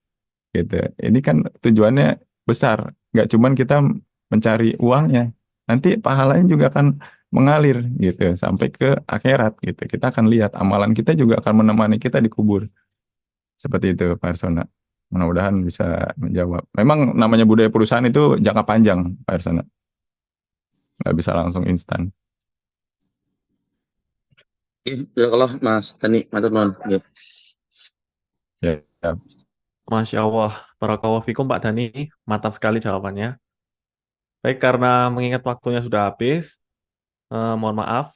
gitu. Ini kan tujuannya besar, nggak cuman kita mencari uangnya, nanti pahalanya juga akan mengalir gitu sampai ke akhirat gitu. Kita akan lihat amalan kita juga akan menemani kita di kubur. Seperti itu Pak Ersona. Mudah-mudahan bisa menjawab. Memang namanya budaya perusahaan itu jangka panjang Pak Ersona. Nggak bisa langsung instan. Ya kalau Mas Tani, matur nuwun. Nggih. Ya, ya. Masya Allah, barakallahu fikum Pak Dani, mantap sekali jawabannya. Baik, karena mengingat waktunya sudah habis, mohon maaf,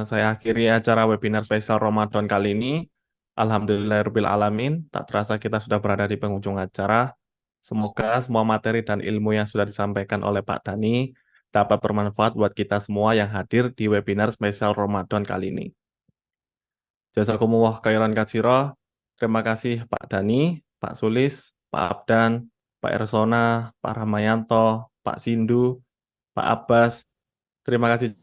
saya akhiri acara webinar spesial Ramadan kali ini. Alhamdulillahirrabbilalamin, tak terasa kita sudah berada di penghujung acara. Semoga semua materi dan ilmu yang sudah disampaikan oleh Pak Dani dapat bermanfaat buat kita semua yang hadir di webinar spesial Ramadan kali ini. Jazakumullah khairan katsira. Terima kasih Pak Dani, Pak Sulis, Pak Abdan, Pak Ersona, Pak Rahmayanto, Pak Sindu, Pak Abbas. Terima kasih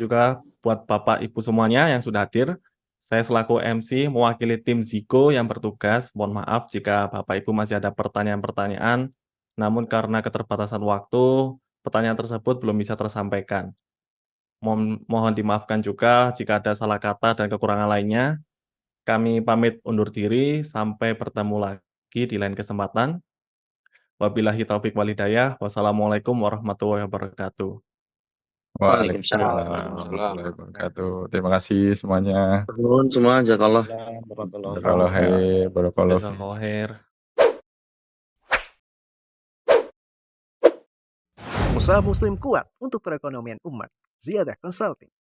juga buat Bapak Ibu semuanya yang sudah hadir. Saya selaku MC mewakili tim Ziko yang bertugas. Mohon maaf jika Bapak Ibu masih ada pertanyaan-pertanyaan, namun karena keterbatasan waktu, pertanyaan tersebut belum bisa tersampaikan. Mohon dimaafkan juga jika ada salah kata dan kekurangan lainnya. Kami pamit undur diri, sampai bertemu lagi di lain kesempatan. Wabillahi taufik wal hidayah. Wassalamualaikum warahmatullahi wabarakatuh. Waalaikumsalam. Waalaikumsalam warahmatullahi wabarakatuh. Terima kasih semuanya. Nuwun semua, jazakallah. Barakallahu khair, barakallahu fiik. Jazakallahu khair. Usaha Muslim kuat untuk perekonomian umat. Ziyadah Consulting.